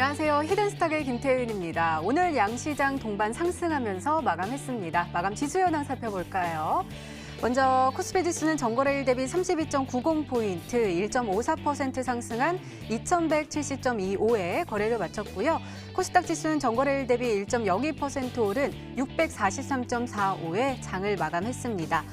안녕하세요. 히든스탁의 김태윤입니다. 오늘 양시장 동반 상승하면서 마감했습니다. 마감 지수 현황 살펴볼까요? 먼저 코스피 지수는 전거래일 대비 32.90포인트, 1.54% 상승한 2170.25에 거래를 마쳤고요. 코스닥 지수는 전거래일 대비 1.02% 오른 643.45에 장을 마감했습니다.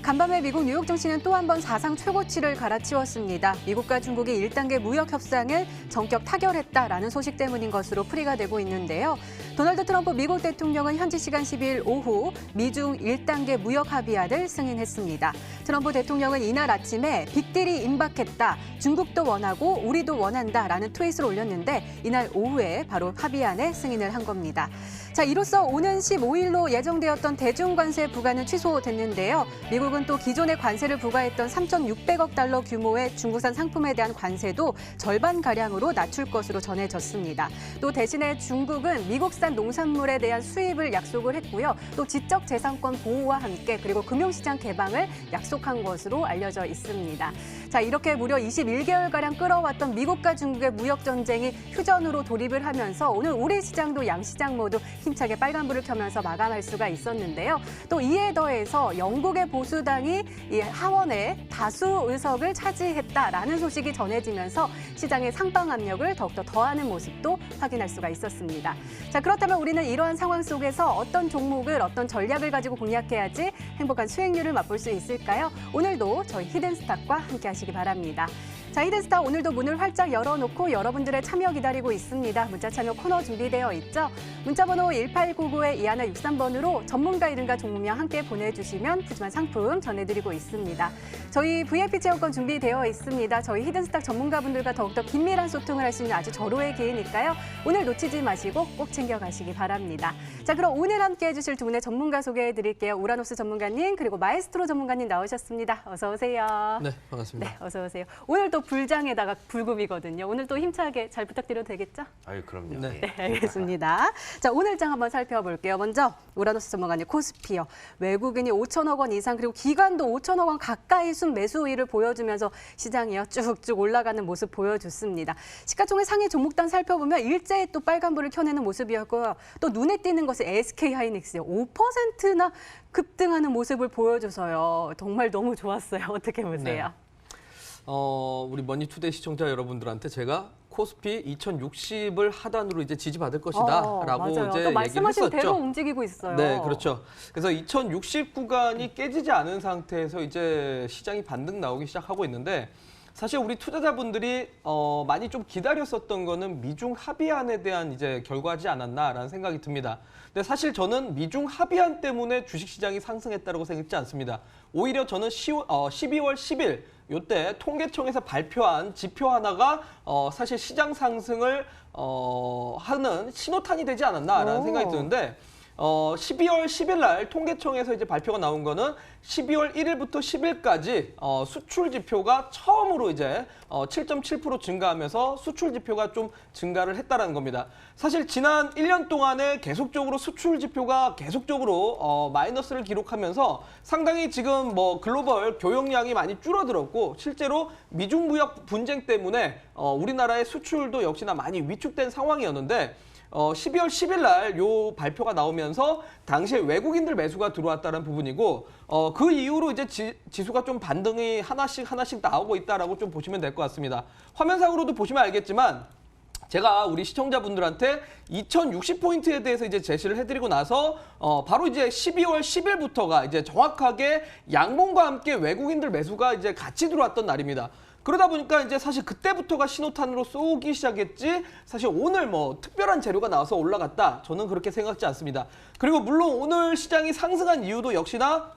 간밤에 미국 뉴욕 증시는 또 한 번 사상 최고치를 갈아치웠습니다. 미국과 중국이 1단계 무역 협상을 전격 타결했다라는 소식 때문인 것으로 풀이가 되고 있는데요. 도널드 트럼프 미국 대통령은 현지 시간 12일 오후 미중 1단계 무역 합의안을 승인했습니다. 트럼프 대통령은 이날 아침에 빅딜이 임박했다. 중국도 원하고 우리도 원한다라는 트윗을 올렸는데 이날 오후에 바로 합의안에 승인을 한 겁니다. 자, 이로써 오는 15일로 예정되었던 대중관세 부과는 취소됐는데요. 미국은 또 기존의 관세를 부과했던 3,600억 달러 규모의 중국산 상품에 대한 관세도 절반가량으로 낮출 것으로 전해졌습니다. 또 대신에 중국은 미국산 농산물에 대한 수입을 약속을 했고요. 또 지적재산권 보호와 함께 그리고 금융시장 개방을 약속한 것으로 알려져 있습니다. 자, 이렇게 무려 21개월가량 끌어왔던 미국과 중국의 무역 전쟁이 휴전으로 돌입을 하면서 오늘 우리 시장도 양시장 모두 힘차게 빨간불을 켜면서 마감할 수가 있었는데요. 또 이에 더해서 영국의 보수당이 이 하원의 다수 의석을 차지했다라는 소식이 전해지면서 시장의 상방 압력을 더욱더 더하는 모습도 확인할 수가 있었습니다. 자, 그렇다면 우리는 이러한 상황 속에서 어떤 종목을 어떤 전략을 가지고 공략해야지 행복한 수익률을 맛볼 수 있을까요? 오늘도 저희 히든스탁과 함께 하시기 바랍니다. 자, 히든스탁 오늘도 문을 활짝 열어놓고 여러분들의 참여 기다리고 있습니다. 문자 참여 코너 준비되어 있죠? 문자번호 1899-2163번으로 전문가 이름과 종목명 함께 보내주시면 푸짐한 상품 전해드리고 있습니다. 저희 VIP 체험권 준비되어 있습니다. 저희 히든스탁 전문가분들과 더욱더 긴밀한 소통을 할 수 있는 아주 절호의 기회니까요. 오늘 놓치지 마시고 꼭 챙겨가시기 바랍니다. 자, 그럼 오늘 함께 해주실 두 분의 전문가 소개해드릴게요. 우라노스 전문가님 그리고 마에스트로 전문가님 나오셨습니다. 어서 오세요. 네, 반갑습니다. 네, 어서 오세요. 오늘 또 불장에다가 불금이거든요. 오늘 또 힘차게 잘 부탁드려도 되겠죠? 아유, 그럼요. 네. 네, 알겠습니다. 자, 오늘 장 한번 살펴볼게요. 먼저 우라노스 전문가님 코스피요. 외국인이 5천억 원 이상 그리고 기관도 5천억 원 가까이 순 매수 우위를 보여주면서 시장이요 쭉쭉 올라가는 모습 보여줬습니다. 시가총액 상위 종목단 살펴보면 일제히 또 빨간불을 켜내는 모습이었고요. 또 눈에 띄는 것이 SK하이닉스요. 5%나 급등하는 모습을 보여줘서요. 정말 너무 좋았어요. 어떻게 보세요? 네. 우리 머니투데이 시청자 여러분들한테 제가 코스피 2060을 하단으로 이제 지지받을 것이다라고 맞아요. 이제 또 얘기를 말씀하신 했었죠. 대로 움직이고 있어요. 네, 그렇죠. 그래서 2060 구간이 깨지지 않은 상태에서 이제 시장이 반등 나오기 시작하고 있는데 사실 우리 투자자분들이 많이 좀 기다렸었던 거는 미중 합의안에 대한 이제 결과지 않았나라는 생각이 듭니다. 근데 사실 저는 미중 합의안 때문에 주식시장이 상승했다고 생각지 않습니다. 오히려 저는 12월 10일 이때 통계청에서 발표한 지표 하나가 사실 시장 상승을 하는 신호탄이 되지 않았나라는 생각이 드는데 12월 10일 날 통계청에서 이제 발표가 나온 거는 12월 1일부터 10일까지 수출 지표가 처음으로 이제 7.7% 증가하면서 수출 지표가 좀 증가를 했다라는 겁니다. 사실 지난 1년 동안에 계속적으로 수출 지표가 계속적으로 마이너스를 기록하면서 상당히 지금 뭐 글로벌 교역량이 많이 줄어들었고 실제로 미중 무역 분쟁 때문에 우리나라의 수출도 역시나 많이 위축된 상황이었는데 12월 10일 날 요 발표가 나오면서 당시에 외국인들 매수가 들어왔다는 부분이고 그 이후로 이제 지수가 좀 반등이 하나씩 나오고 있다라고 좀 보시면 될 것 같습니다. 화면상으로도 보시면 알겠지만 제가 우리 시청자분들한테 2060포인트에 대해서 이제 제시를 해드리고 나서 바로 이제 12월 10일부터가 이제 정확하게 양봉과 함께 외국인들 매수가 이제 같이 들어왔던 날입니다. 그러다 보니까 이제 사실 그때부터가 신호탄으로 쏘기 시작했지 사실 오늘 뭐 특별한 재료가 나와서 올라갔다 저는 그렇게 생각지 않습니다. 그리고 물론 오늘 시장이 상승한 이유도 역시나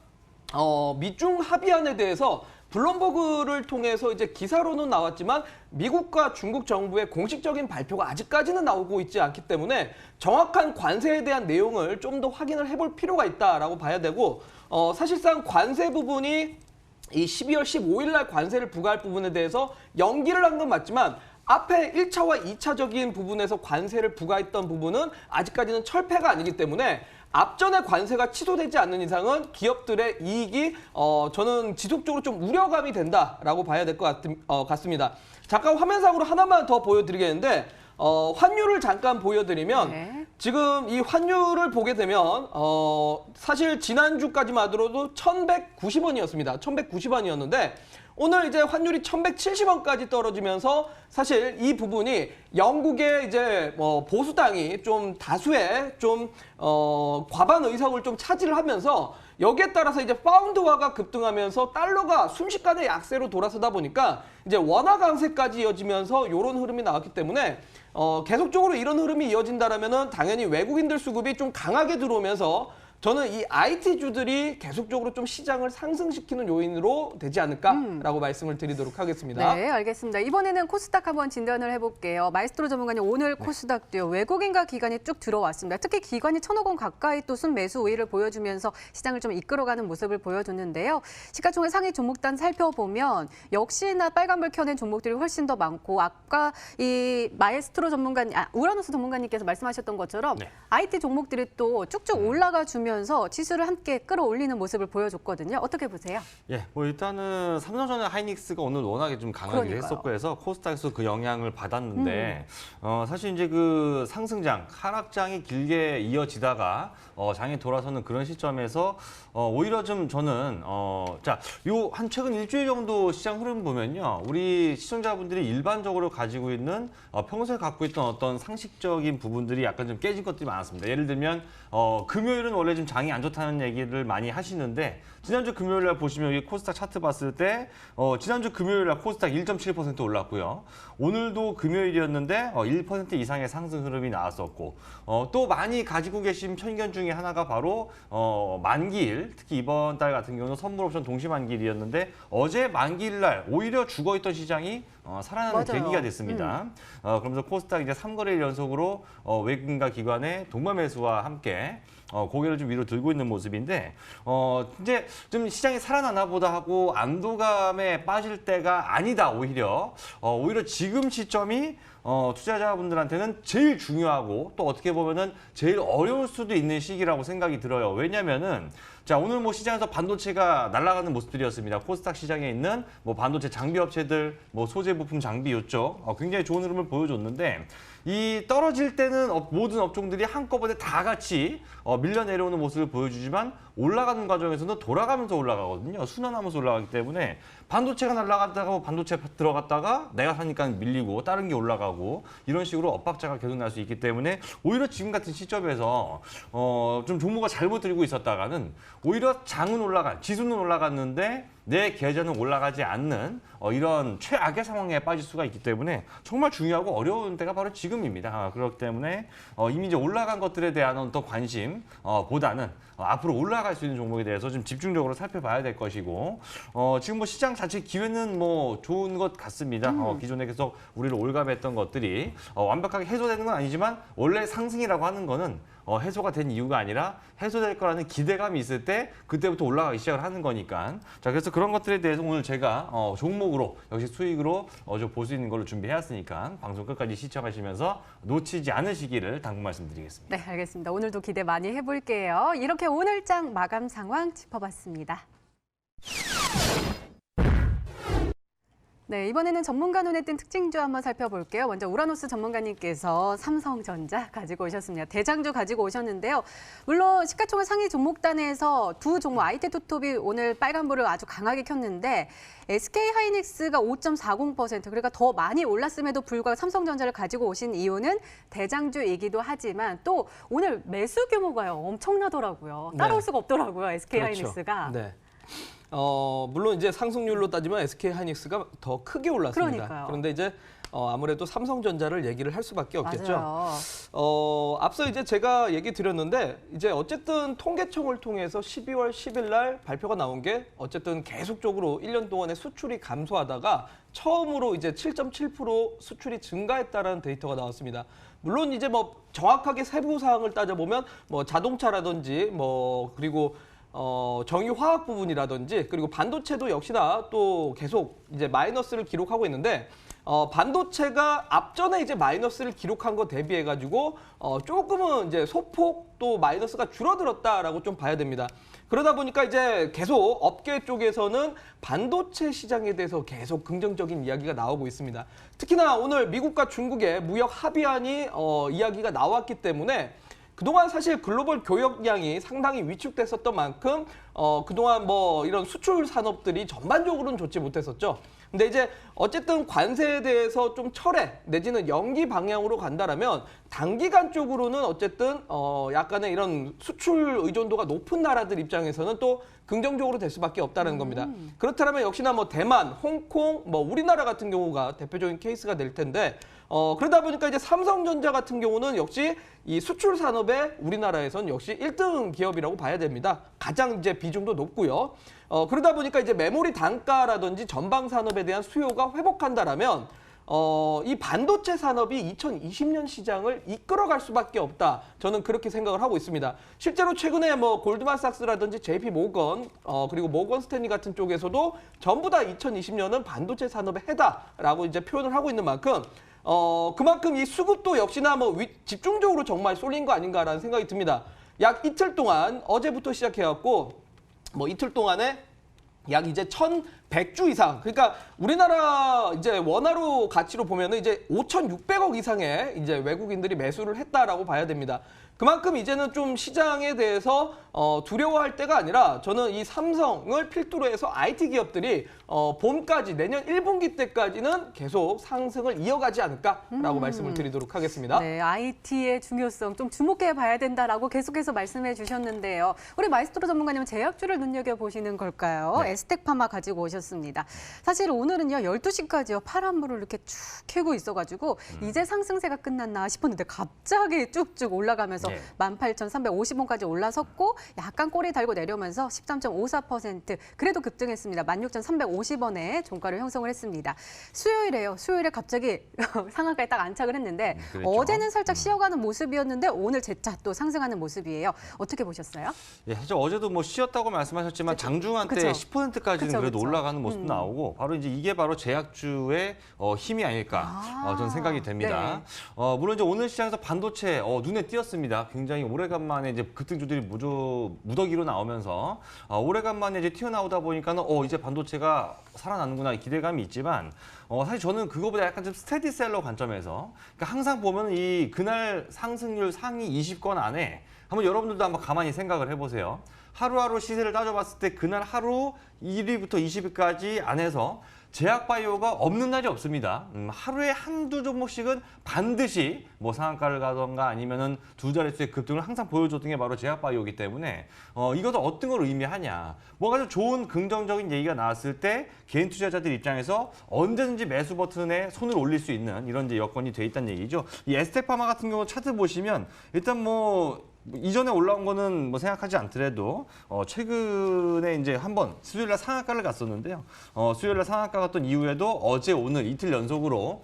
미중 합의안에 대해서 블룸버그를 통해서 이제 기사로는 나왔지만 미국과 중국 정부의 공식적인 발표가 아직까지는 나오고 있지 않기 때문에 정확한 관세에 대한 내용을 좀 더 확인을 해볼 필요가 있다라고 봐야 되고 사실상 관세 부분이 이 12월 15일 날 관세를 부과할 부분에 대해서 연기를 한 건 맞지만 앞에 1차와 2차적인 부분에서 관세를 부과했던 부분은 아직까지는 철폐가 아니기 때문에 앞전에 관세가 취소되지 않는 이상은 기업들의 이익이 저는 지속적으로 좀 우려감이 된다라고 봐야 될 것 같습니다. 잠깐 화면상으로 하나만 더 보여드리겠는데 환율을 잠깐 보여드리면 네. 지금 이 환율을 보게 되면 사실 지난주까지만 하더라도 1,190원이었습니다. 1,190원이었는데 오늘 이제 환율이 1,170원까지 떨어지면서 사실 이 부분이 영국의 이제 보수당이 좀 다수의 좀 과반 의석을 좀 차지를 하면서 여기에 따라서 이제 파운드화가 급등하면서 달러가 순식간에 약세로 돌아서다 보니까 이제 원화 강세까지 이어지면서 이런 흐름이 나왔기 때문에 계속적으로 이런 흐름이 이어진다라면은 당연히 외국인들 수급이 좀 강하게 들어오면서 저는 이 IT주들이 계속적으로 좀 시장을 상승시키는 요인으로 되지 않을까라고 말씀을 드리도록 하겠습니다. 네, 알겠습니다. 이번에는 코스닥 한번 진단을 해볼게요. 마이스트로 전문가님, 오늘 코스닥도요. 외국인과 기관이 쭉 들어왔습니다. 특히 기관이 1,000억 원 가까이 또 순매수 우위를 보여주면서 시장을 좀 이끌어가는 모습을 보여줬는데요. 시가총액 상위 종목단 살펴보면 역시나 빨간불 켜낸 종목들이 훨씬 더 많고 아까 이 마에스트로 전문가님, 우라노스 전문가님께서 말씀하셨던 것처럼 네. IT 종목들이 또 쭉쭉 올라가 주면서 지수를 함께 끌어올리는 모습을 보여줬거든요. 어떻게 보세요? 예, 뭐 일단은 삼성전자 하이닉스가 오늘 워낙에 좀 강하게 그러니까요. 했었고 해서 코스닥에서 그 영향을 받았는데 사실 이제 그 상승장, 하락장이 길게 이어지다가 장이 돌아서는 그런 시점에서 오히려 좀 저는 자, 요 한 최근 일주일 정도 시장 흐름 보면요. 우리 시청자분들이 일반적으로 가지고 있는 평소에 갖고 있던 어떤 상식적인 부분들이 약간 좀 깨진 것들이 많았습니다. 예를 들면 금요일은 원래 좀 장이 안 좋다는 얘기를 많이 하시는데 지난주 금요일 날 보시면 여기 코스닥 차트 봤을 때 지난주 금요일 날 코스닥 1.7% 올랐고요. 오늘도 금요일이었는데 1% 이상의 상승 흐름이 나왔었고 또 많이 가지고 계신 편견 중에 하나가 바로 만기일, 특히 이번 달 같은 경우는 선물 옵션 동시 만기일이었는데 어제 만기일 날 오히려 죽어있던 시장이 살아나는 맞아요. 계기가 됐습니다. 그러면서 코스닥 이제 3거래일 연속으로 외국인과 기관의 동반 매수와 함께 고개를 좀 위로 들고 있는 모습인데 이제 좀 시장이 살아나나 보다 하고 안도감에 빠질 때가 아니다. 오히려 지금 시점이 투자자분들한테는 제일 중요하고 또 어떻게 보면은 제일 어려울 수도 있는 시기라고 생각이 들어요. 왜냐면은 자, 오늘 뭐 시장에서 반도체가 날아가는 모습들이었습니다. 코스닥 시장에 있는 뭐 반도체 장비 업체들, 뭐 소재 부품 장비 이쪽 굉장히 좋은 흐름을 보여줬는데 이 떨어질 때는 모든 업종들이 한꺼번에 다 같이 밀려 내려오는 모습을 보여주지만 올라가는 과정에서는 돌아가면서 올라가거든요. 순환하면서 올라가기 때문에 반도체가 날아갔다가 반도체 들어갔다가 내가 사니까 밀리고 다른 게 올라가고 이런 식으로 엇박자가 계속 날 수 있기 때문에 오히려 지금 같은 시점에서 좀 종목을 잘못 들고 있었다가는 오히려 장은 지수는 올라갔는데 내 계좌는 올라가지 않는 이런 최악의 상황에 빠질 수가 있기 때문에 정말 중요하고 어려운 때가 바로 지금입니다. 그렇기 때문에 이미 이제 올라간 것들에 대한 어떤 관심 보다는 앞으로 올라갈 수 있는 종목에 대해서 좀 집중적으로 살펴봐야 될 것이고 지금 뭐 시장 자체 기회는 뭐 좋은 것 같습니다. 기존에 계속 우리를 올감했던 것들이 완벽하게 해소되는 건 아니지만 원래 상승이라고 하는 거는 해소가 된 이유가 아니라 해소될 거라는 기대감이 있을 때 그때부터 올라가기 시작을 하는 거니까. 자, 그래서 그런 것들에 대해서 오늘 제가 종목으로 역시 수익으로 좀 볼 수 있는 걸로 준비해왔으니까 방송 끝까지 시청하시면서 놓치지 않으시기를 당부 말씀드리겠습니다. 네, 알겠습니다. 오늘도 기대 많이 해볼게요. 이렇게 오늘장 마감 상황 짚어봤습니다. 네, 이번에는 전문가 눈에 띈 특징주 한번 살펴볼게요. 먼저 우라노스 전문가님께서 삼성전자 가지고 오셨습니다. 대장주 가지고 오셨는데요. 물론 시가총액 상위 종목단에서 두 종목 IT 투톱이 오늘 빨간불을 아주 강하게 켰는데 SK 하이닉스가 5.40% 그러니까 더 많이 올랐음에도 불구하고 삼성전자를 가지고 오신 이유는 대장주이기도 하지만 또 오늘 매수 규모가요 엄청나더라고요. 따라올 수가 없더라고요. SK 그렇죠. 하이닉스가. 네. 물론 이제 상승률로 따지면 SK 하이닉스가 더 크게 올랐습니다. 그러니까요. 그런데 이제 아무래도 삼성전자를 얘기를 할 수밖에 없겠죠. 맞아요. 앞서 이제 제가 얘기 드렸는데 이제 어쨌든 통계청을 통해서 12월 10일 날 발표가 나온 게 어쨌든 계속적으로 1년 동안의 수출이 감소하다가 처음으로 이제 7.7% 수출이 증가했다라는 데이터가 나왔습니다. 물론 이제 뭐 정확하게 세부 사항을 따져보면 뭐 자동차라든지 뭐 그리고 정유화학 부분이라든지 그리고 반도체도 역시나 또 계속 이제 마이너스를 기록하고 있는데 반도체가 앞전에 이제 마이너스를 기록한 거 대비해 가지고 조금은 이제 소폭 또 마이너스가 줄어들었다라고 좀 봐야 됩니다. 그러다 보니까 이제 계속 업계 쪽에서는 반도체 시장에 대해서 계속 긍정적인 이야기가 나오고 있습니다. 특히나 오늘 미국과 중국의 무역 합의안이 이야기가 나왔기 때문에 그동안 사실 글로벌 교역량이 상당히 위축됐었던 만큼 그동안 뭐 이런 수출 산업들이 전반적으로는 좋지 못했었죠. 근데 이제 어쨌든 관세에 대해서 좀 철회 내지는 연기 방향으로 간다라면 단기간 쪽으로는 어쨌든 약간의 이런 수출 의존도가 높은 나라들 입장에서는 또 긍정적으로 될 수밖에 없다는 겁니다. 그렇다면 역시나 뭐 대만, 홍콩, 뭐 우리나라 같은 경우가 대표적인 케이스가 될 텐데 그러다 보니까 이제 삼성전자 같은 경우는 역시 이 수출 산업에 우리나라에선 역시 1등 기업이라고 봐야 됩니다. 가장 이제 비중도 높고요. 그러다 보니까 이제 메모리 단가라든지 전방 산업에 대한 수요가 회복한다라면 이 반도체 산업이 2020년 시장을 이끌어갈 수밖에 없다. 저는 그렇게 생각을 하고 있습니다. 실제로 최근에 뭐 골드만삭스라든지 JP 모건 그리고 모건 스탠리 같은 쪽에서도 전부 다 2020년은 반도체 산업의 해다라고 이제 표현을 하고 있는 만큼 그만큼 이 수급도 역시나 뭐 집중적으로 정말 쏠린 거 아닌가라는 생각이 듭니다. 약 이틀 동안 어제부터 시작해갖고 뭐 이틀 동안에 약 이제 1,100주 이상. 그러니까 우리나라 이제 원화로 가치로 보면은 이제 5,600억 이상의 이제 외국인들이 매수를 했다라고 봐야 됩니다. 그만큼 이제는 좀 시장에 대해서 두려워할 때가 아니라 저는 이 삼성을 필두로 해서 IT 기업들이 봄까지 내년 1분기 때까지는 계속 상승을 이어가지 않을까라고 말씀을 드리도록 하겠습니다. 네, IT의 중요성 좀 주목해 봐야 된다라고 계속해서 말씀해 주셨는데요. 우리 마이스트로 전문가님은 제약주를 눈여겨보시는 걸까요? 네. 에스텍파마 가지고 오셨습니다. 사실 오늘은요, 12시까지요, 파란불을 이렇게 쭉 켜고 있어가지고 이제 상승세가 끝났나 싶었는데 갑자기 쭉쭉 올라가면서 네. 18,350원까지 올라섰고 약간 꼬리 달고 내려오면서 13.54% 그래도 급등했습니다. 16,350원에 종가를 형성을 했습니다. 수요일에 갑자기 상한가에 딱 안착을 했는데 그랬죠. 어제는 살짝 쉬어가는 모습이었는데 오늘 재차 또 상승하는 모습이에요. 어떻게 보셨어요? 예, 사실 어제도 뭐 쉬었다고 말씀하셨지만 장중한 때 그쵸. 10%까지는 그쵸, 그래도 그쵸. 올라가는 모습도 나오고 바로 이제 이게 바로 제약주의 힘이 아닐까 저는 생각이 됩니다. 네. 물론 이제 오늘 시장에서 반도체 눈에 띄었습니다. 굉장히 오래간만에 이제 급등주들이 무더기로 나오면서 오래간만에 이제 튀어나오다 보니까는 이제 반도체가 살아나는구나 기대감이 있지만 사실 저는 그거보다 약간 좀 스테디셀러 관점에서 그러니까 항상 보면 이 그날 상승률 상위 20권 안에 한번 여러분들도 한번 가만히 생각을 해보세요. 하루하루 시세를 따져봤을 때 그날 하루 1위부터 20위까지 안에서 제약바이오가 없는 날이 없습니다. 하루에 한두 종목씩은 반드시 뭐 상한가를 가던가 아니면은 두 자릿수의 급등을 항상 보여줬던 게 바로 제약바이오이기 때문에 이것도 어떤 걸 의미하냐. 뭔가 좀 좋은 긍정적인 얘기가 나왔을 때 개인 투자자들 입장에서 언제든지 매수 버튼에 손을 올릴 수 있는 이런 이제 여건이 돼 있다는 얘기죠. 이 에스텍파마 같은 경우 차트 보시면 일단 뭐 이전에 올라온 거는 뭐 생각하지 않더라도 최근에 이제 한번 수요일날 상한가를 갔었는데요. 수요일날 상한가 갔던 이후에도 어제 오늘 이틀 연속으로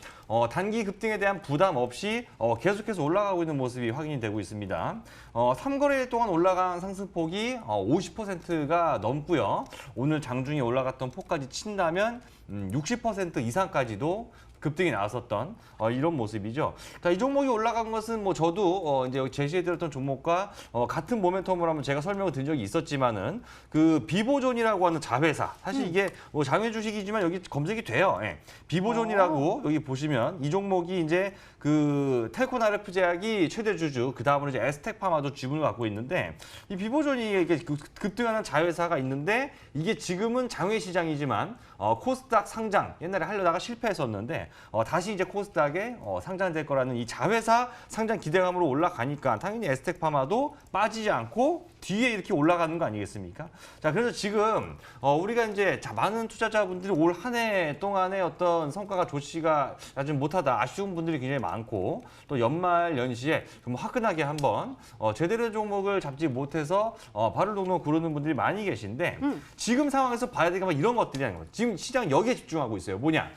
단기 급등에 대한 부담 없이 계속해서 올라가고 있는 모습이 확인이 되고 있습니다. 3거래일 동안 올라간 상승폭이 50%가 넘고요. 오늘 장중에 올라갔던 폭까지 친다면 60% 이상까지도 급등이 나왔었던 이런 모습이죠. 자, 이 종목이 올라간 것은 뭐 저도 이제 제시해드렸던 종목과 같은 모멘텀으로 한번 제가 설명을 드린 적이 있었지만은 그 비보존이라고 하는 자회사 사실 이게 뭐 자회 주식이지만 여기 검색이 돼요. 예. 비보존이라고 여기 보시면 이 종목이 이제 그 텔콘 RF 제약이 최대 주주 그 다음으로 이제 에스텍파마도 지분을 갖고 있는데 이 비보존이 이렇게 급등하는 자회사가 있는데 이게 지금은 장외 시장이지만 코스닥 상장 옛날에 하려다가 실패했었는데 다시 이제 코스닥에 상장될 거라는 이 자회사 상장 기대감으로 올라가니까 당연히 에스텍파마도 빠지지 않고 뒤에 이렇게 올라가는 거 아니겠습니까? 자, 그래서 지금 우리가 이제 많은 투자자분들이 올 한 해 동안의 어떤 성과가 좋지가 아주 못하다 아쉬운 분들이 굉장히 많고 또 연말 연시에 좀 화끈하게 한번 제대로 된 종목을 잡지 못해서 발을 동동 구르는 분들이 많이 계신데 지금 상황에서 봐야 되는 건 이런 것들이라는 거예요. 지금 시장 여기에 집중하고 있어요. 뭐냐?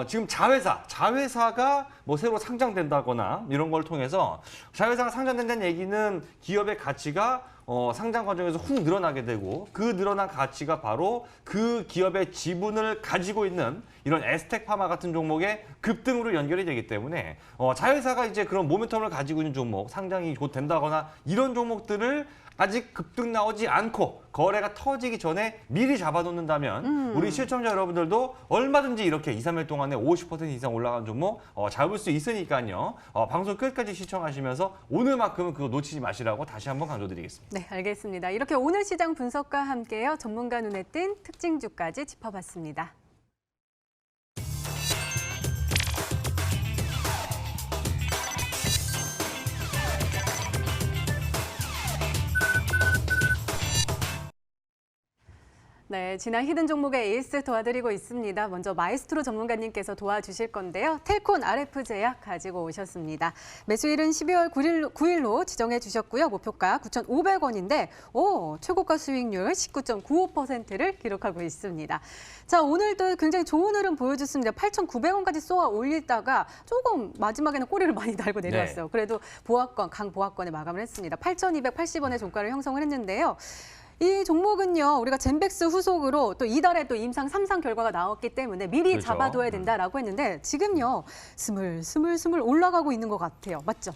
지금 자회사가 뭐 새로 상장된다거나 이런 걸 통해서 자회사가 상장된다는 얘기는 기업의 가치가 상장 과정에서 훅 늘어나게 되고 그 늘어난 가치가 바로 그 기업의 지분을 가지고 있는 이런 에스텍파마 같은 종목의 급등으로 연결이 되기 때문에 자회사가 이제 그런 모멘텀을 가지고 있는 종목, 상장이 곧 된다거나 이런 종목들을 아직 급등 나오지 않고 거래가 터지기 전에 미리 잡아놓는다면 우리 시청자 여러분들도 얼마든지 이렇게 2, 3일 동안에 50% 이상 올라간 종목 잡을 수 있으니까요. 방송 끝까지 시청하시면서 오늘만큼은 그거 놓치지 마시라고 다시 한번 강조드리겠습니다. 네, 알겠습니다. 이렇게 오늘 시장 분석과 함께요. 전문가 눈에 띈 특징주까지 짚어봤습니다. 네, 지난 히든 종목의 에이스 도와드리고 있습니다. 먼저 마에스트로 전문가님께서 도와주실 건데요. 텔콘 RF 제약 가지고 오셨습니다. 매수일은 12월 9일로 지정해 주셨고요. 목표가 9,500원인데 최고가 수익률 19.95%를 기록하고 있습니다. 자, 오늘도 굉장히 좋은 흐름 보여줬습니다. 8,900원까지 쏘아 올리다가 조금 마지막에는 꼬리를 많이 달고 내려왔어요. 그래도 강보합권에 마감을 했습니다. 8,280원의 종가를 형성을 했는데요. 이 종목은요, 우리가 젠백스 후속으로 또 이달에 또 임상 3상 결과가 나왔기 때문에 미리 그렇죠. 잡아둬야 된다라고 했는데 지금요, 스물 올라가고 있는 것 같아요. 맞죠?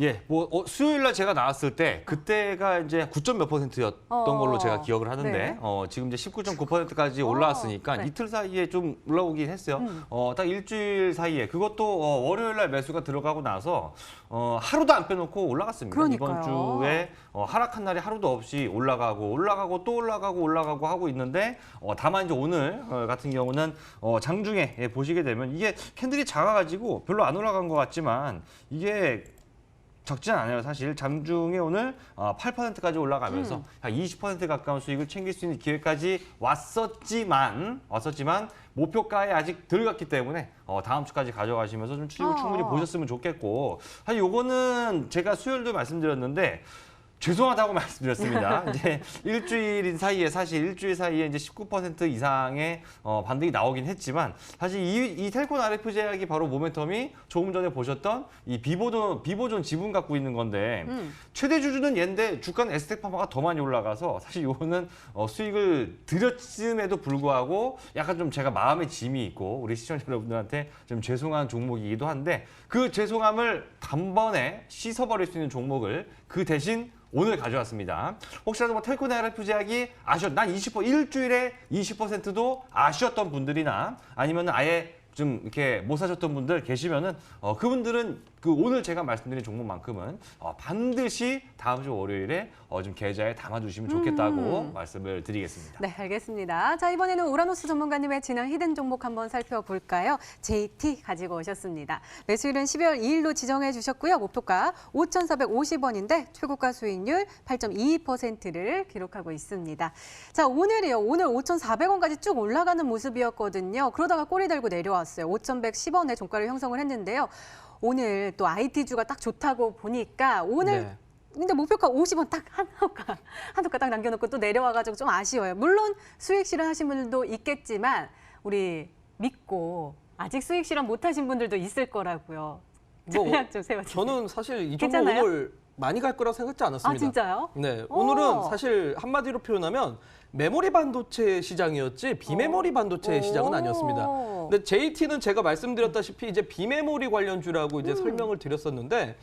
예, 수요일 날 제가 나왔을 때 그때가 이제 9점 몇 %였던 걸로 제가 기억을 하는데 네. 지금 이제 19.9%까지 올라왔으니까 네. 이틀 사이에 좀 올라오긴 했어요. 딱 일주일 사이에 그것도 월요일 날 매수가 들어가고 나서 하루도 안 빼놓고 올라갔습니다. 그러니까요. 이번 주에 하락한 날이 하루도 없이 올라가고 또 올라가고 하고 있는데 다만 이제 오늘 같은 경우는 장중에 보시게 되면 이게 캔들이 작아가지고 별로 안 올라간 것 같지만 이게 적진 않아요. 사실 장중에 오늘 8%까지 올라가면서 한 20% 가까운 수익을 챙길 수 있는 기회까지 왔었지만 목표가에 아직 덜 갔기 때문에 다음 주까지 가져가시면서 좀 수익을 충분히 보셨으면 좋겠고, 사실 요거는 제가 수요일도 말씀드렸는데 죄송하다고 말씀드렸습니다. 이제 일주일 사이에 이제 19% 이상의 반등이 나오긴 했지만 사실 이 텔콘 RF 제약이 바로 모멘텀이 조금 전에 보셨던 이 비보존 지분 갖고 있는 건데 최대 주주는 얘인데 주가는 에스텍파마가 더 많이 올라가서 사실 이거는 수익을 드렸음에도 불구하고 약간 좀 제가 마음의 짐이 있고 우리 시청자 여러분들한테 좀 죄송한 종목이기도 한데 그 죄송함을 단번에 씻어버릴 수 있는 종목을 그 대신 오늘 가져왔습니다. 혹시라도 텔콘 RF 제약이 난 일주일에 20%도 아쉬웠던 분들이나 아니면 아예 좀 이렇게 못 사셨던 분들 계시면은 그분들은 그 오늘 제가 말씀드린 종목만큼은 반드시 다음 주 월요일에 좀 계좌에 담아두시면 좋겠다고 말씀을 드리겠습니다. 네, 알겠습니다. 자, 이번에는 우라노스 전문가님의 지난 히든 종목 한번 살펴볼까요? JT 가지고 오셨습니다. 매수일은 12월 2일로 지정해 주셨고요. 목표가 5,450원인데 최고가 수익률 8.22%를 기록하고 있습니다. 자, 오늘 5,400원까지 쭉 올라가는 모습이었거든요. 그러다가 꼬리 달고 내려왔어요. 5,110원의 종가를 형성을 했는데요. 오늘 또 IT주가 딱 좋다고 보니까 오늘 네. 근데 목표가 50원 딱 한 호가 딱 남겨놓고 또 내려와가지고 좀 아쉬워요. 물론 수익 실현하신 분들도 있겠지만 우리 믿고 아직 수익 실현 못하신 분들도 있을 거라고요. 전략 좀 세워주세요. 저는 사실 이 종목 괜찮아요? 오늘 많이 갈 거라고 생각지 않았습니다. 아, 진짜요? 네, 오늘은 사실 한마디로 표현하면 메모리 반도체 시장이었지 비메모리 반도체 시장은 아니었습니다. 근데 JT는 제가 말씀드렸다시피 이제 비메모리 관련주라고 이제 설명을 드렸었는데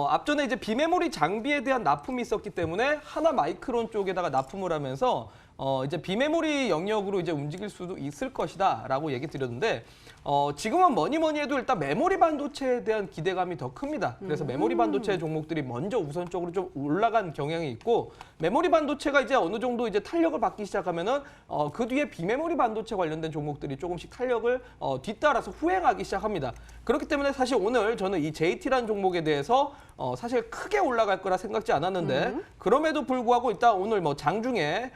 앞전에 이제 비메모리 장비에 대한 납품이 있었기 때문에 하나 마이크론 쪽에다가 납품을 하면서 이제 비메모리 영역으로 이제 움직일 수도 있을 것이다라고 얘기 드렸는데 지금은 뭐니 해도 일단 메모리 반도체에 대한 기대감이 더 큽니다. 그래서 메모리 반도체 종목들이 먼저 우선적으로 좀 올라간 경향이 있고 메모리 반도체가 이제 어느 정도 이제 탄력을 받기 시작하면은 그 뒤에 비메모리 반도체 관련된 종목들이 조금씩 탄력을 뒤따라서 후행하기 시작합니다. 그렇기 때문에 사실 오늘 저는 이 JT라는 종목에 대해서 사실 크게 올라갈 거라 생각지 않았는데 그럼에도 불구하고 일단 오늘 뭐 장중에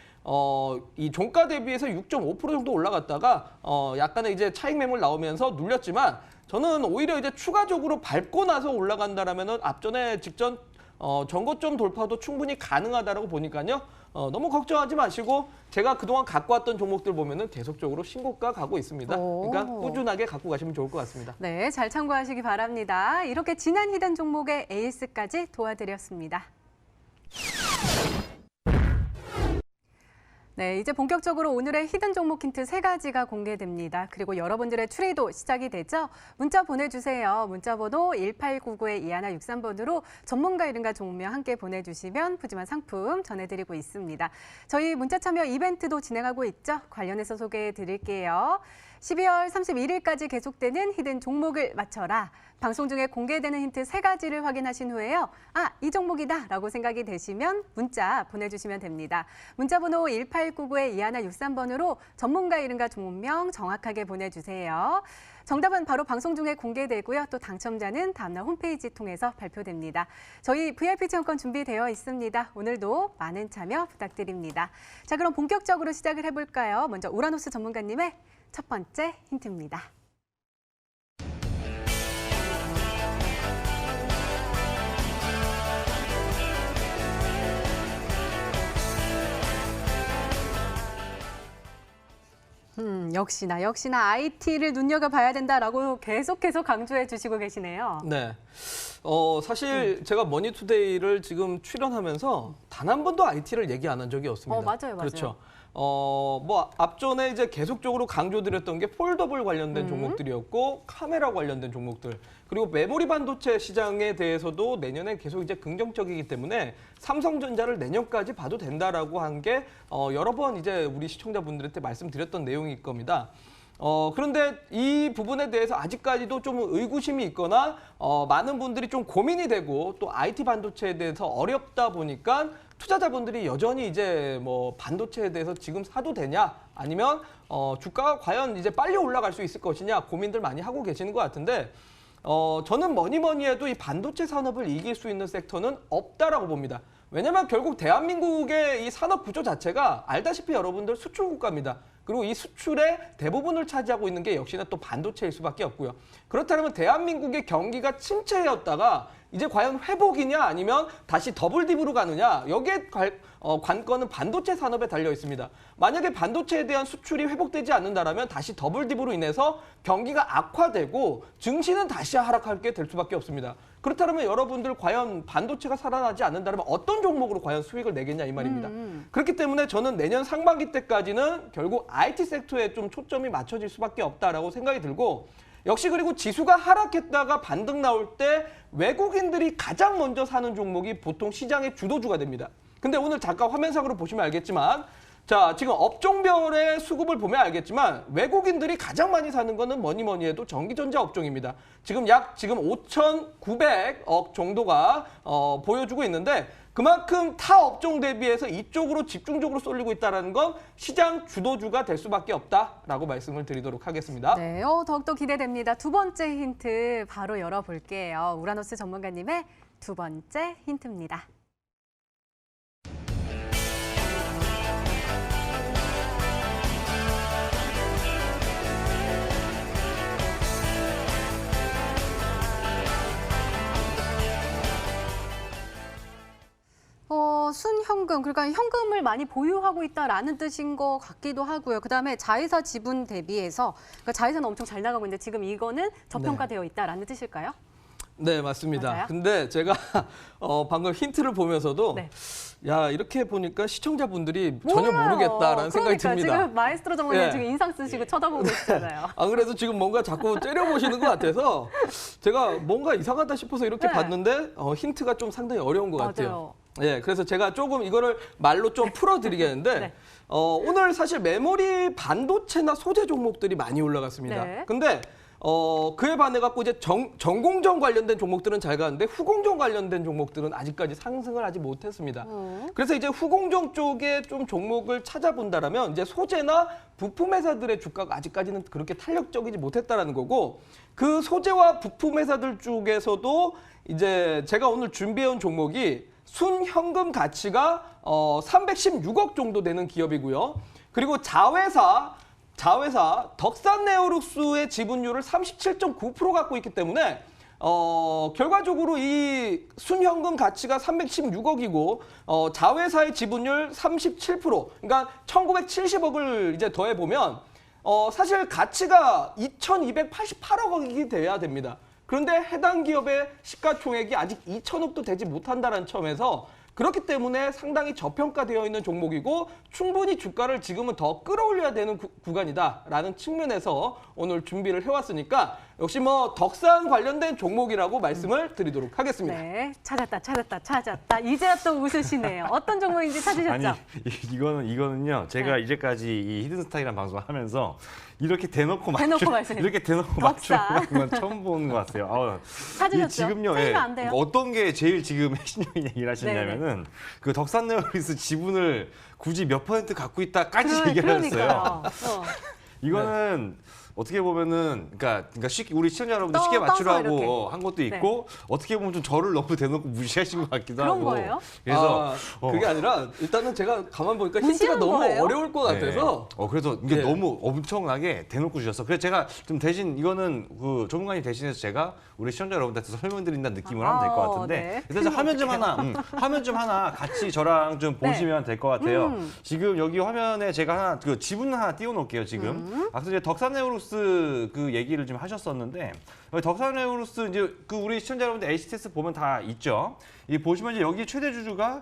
이 종가 대비해서 6.5% 정도 올라갔다가 약간의 이제 차익 매물 나오면서 눌렸지만 저는 오히려 이제 추가적으로 밟고 나서 올라간다라면은 앞전에 직전 전고점 돌파도 충분히 가능하다라고 보니까요. 너무 걱정하지 마시고 제가 그동안 갖고 왔던 종목들 보면은 계속적으로 신고가 가고 있습니다. 그러니까 꾸준하게 갖고 가시면 좋을 것 같습니다. 네, 잘 참고하시기 바랍니다. 이렇게 지난 히든 종목의 에이스까지 도와드렸습니다. 네, 이제 본격적으로 오늘의 히든 종목 힌트 3가지가 공개됩니다. 그리고 여러분들의 추리도 시작이 되죠. 문자 보내주세요. 문자번호 1899-2163번으로 전문가 이름과 종목명 함께 보내주시면 푸짐한 상품 전해드리고 있습니다. 저희 문자 참여 이벤트도 진행하고 있죠. 관련해서 소개해드릴게요. 12월 31일까지 계속되는 히든 종목을 맞춰라. 방송 중에 공개되는 힌트 3가지를 확인하신 후에요. 아, 이 종목이다 라고 생각이 되시면 문자 보내주시면 됩니다. 문자번호 1899-2163번으로 전문가 이름과 종목명 정확하게 보내주세요. 정답은 바로 방송 중에 공개되고요. 또 당첨자는 다음날 홈페이지 통해서 발표됩니다. 저희 VIP 체험권 준비되어 있습니다. 오늘도 많은 참여 부탁드립니다. 자, 그럼 본격적으로 시작을 해볼까요? 먼저 우라노스 전문가님의 첫 번째 힌트입니다. 역시나 IT를 눈여겨봐야 된다라고 계속해서 강조해 주시고 계시네요. 네. 사실 제가 머니투데이를 지금 출연하면서 단 한 번도 IT를 얘기 안 한 적이 없습니다. 맞아요. 그렇죠. 뭐 앞전에 이제 계속적으로 강조드렸던 게 폴더블 관련된 종목들이었고 카메라 관련된 종목들 그리고 메모리 반도체 시장에 대해서도 내년에 계속 이제 긍정적이기 때문에 삼성전자를 내년까지 봐도 된다라고 한 게 여러 번 이제 우리 시청자분들한테 말씀드렸던 내용일 겁니다. 그런데 이 부분에 대해서 아직까지도 좀 의구심이 있거나 많은 분들이 좀 고민이 되고 또 IT 반도체에 대해서 어렵다 보니까 투자자분들이 여전히 이제 뭐 반도체에 대해서 지금 사도 되냐 아니면 주가가 과연 이제 빨리 올라갈 수 있을 것이냐 고민들 많이 하고 계시는 것 같은데 저는 뭐니 해도 이 반도체 산업을 이길 수 있는 섹터는 없다라고 봅니다. 왜냐면 결국 대한민국의 이 산업 구조 자체가 알다시피 여러분들 수출 국가입니다. 그리고 이 수출의 대부분을 차지하고 있는 게 역시나 또 반도체일 수밖에 없고요. 그렇다면 대한민국의 경기가 침체였다가 이제 과연 회복이냐 아니면 다시 더블딥으로 가느냐 여기에 관건은 반도체 산업에 달려 있습니다. 만약에 반도체에 대한 수출이 회복되지 않는다면 다시 더블딥으로 인해서 경기가 악화되고 증시는 다시 하락하게 될 수밖에 없습니다. 그렇다면 여러분들 과연 반도체가 살아나지 않는다면 어떤 종목으로 과연 수익을 내겠냐 이 말입니다. 그렇기 때문에 저는 내년 상반기 때까지는 결국 IT 섹터에 좀 초점이 맞춰질 수밖에 없다라고 생각이 들고 역시 그리고 지수가 하락했다가 반등 나올 때 외국인들이 가장 먼저 사는 종목이 보통 시장의 주도주가 됩니다. 근데 오늘 잠깐 화면상으로 보시면 알겠지만 자, 지금 업종별의 수급을 보면 알겠지만 외국인들이 가장 많이 사는 거는 뭐니 해도 전기전자 업종입니다. 지금 약 5,900억 정도가 보여주고 있는데 그만큼 타 업종 대비해서 이쪽으로 집중적으로 쏠리고 있다는 건 시장 주도주가 될 수밖에 없다라고 말씀을 드리도록 하겠습니다. 네, 더욱더 기대됩니다. 두 번째 힌트 바로 열어볼게요. 우라노스 전문가님의 두 번째 힌트입니다. 순현금, 그러니까 현금을 많이 보유하고 있다라는 뜻인 것 같기도 하고요. 그다음에 자회사 지분 대비해서 그러니까 자회사는 엄청 잘 나가고 있는데 지금 이거는 저평가되어 있다라는 뜻일까요? 네, 맞습니다. 맞아요? 근데 제가 방금 힌트를 보면서도 네. 야, 이렇게 보니까 시청자분들이 전혀 몰라요. 모르겠다라는 생각이 듭니다. 지금 마에스트로 전문가님 예. 지금 인상 쓰시고 쳐다보고 계시잖아요. 안 그래도 지금 뭔가 자꾸 째려보시는 것 같아서 제가 뭔가 이상하다 싶어서 이렇게 네. 봤는데 힌트가 좀 상당히 어려운 것 같아요. 맞아요. 예, 그래서 제가 조금 이거를 말로 좀 풀어드리겠는데 네. 오늘 사실 메모리 반도체나 소재 종목들이 많이 올라갔습니다. 네. 근데 그에 반해 갖고 이제 전공정 관련된 종목들은 잘 가는데 후공정 관련된 종목들은 아직까지 상승을 하지 못했습니다. 그래서 이제 후공정 쪽에 좀 종목을 찾아본다라면 이제 소재나 부품 회사들의 주가가 아직까지는 그렇게 탄력적이지 못했다라는 거고 그 소재와 부품 회사들 쪽에서도 이제 제가 오늘 준비해온 종목이 순현금 가치가 316억 정도 되는 기업이고요. 그리고 자회사 덕산네오룩스의 지분율을 37.9% 갖고 있기 때문에 결과적으로 이 순현금 가치가 316억이고 자회사의 지분율 37%, 그러니까 1970억을 이제 더해 보면 사실 가치가 2288억이 돼야 됩니다. 그런데 해당 기업의 시가총액이 아직 2천억도 되지 못한다는 점에서 그렇기 때문에 상당히 저평가되어 있는 종목이고 충분히 주가를 지금은 더 끌어올려야 되는 구간이다라는 측면에서 오늘 준비를 해왔으니까 역시 뭐 덕산 관련된 종목이라고 말씀을 드리도록 하겠습니다. 네, 찾았다. 이제야 또 웃으시네요. 어떤 종목인지 찾으셨죠? 아니 이거는요. 제가 네. 이제까지 이 히든스타이라는 방송을 하면서 이렇게 대놓고 말씀해. 이렇게 대놓고 덕산. 맞추는 건 처음 보는 것 같아요. 찾으셨죠? 지금요. 틀리면 안 돼요. 어떤 게 제일 지금 핵심적인 얘기를 하시냐면은 그 덕산네오리스 지분을 굳이 몇 %갖고 있다까지 얘기를 하셨어요. 그러니까요. 이거는 어떻게 보면은 그러니까 쉽게 우리 시청자 여러분들 쉽게 떠서 맞추라고 이렇게. 한 것도 있고 어떻게 보면 좀 저를 너무 대놓고 무시하신 것 같기도 그런 하고. 거예요? 그래서 그게 아니라 일단은 제가 가만 보니까 무시한 힌트가 너무 거예요? 어려울 것 같아서 그래서 이게 네. 너무 엄청나게 대놓고 주셨어. 그래서 제가 좀 대신 이거는 그 전문가님 대신해서 제가 우리 시청자 여러분들한테 설명드린다는 느낌을 하면 될 것 같은데 네. 그래서 화면 좀 하나 같이 저랑 좀 보시면 될 것 같아요. 지금 여기 화면에 제가 하나 그 지분 하나 띄워놓을게요. 지금 앞서 이제 덕산네오루스 그 얘기를 좀 하셨었는데 덕산네오루스 이제 그 우리 시청자 여러분들 HTS 보면 다 있죠. 이 보시면 이제 여기 최대 주주가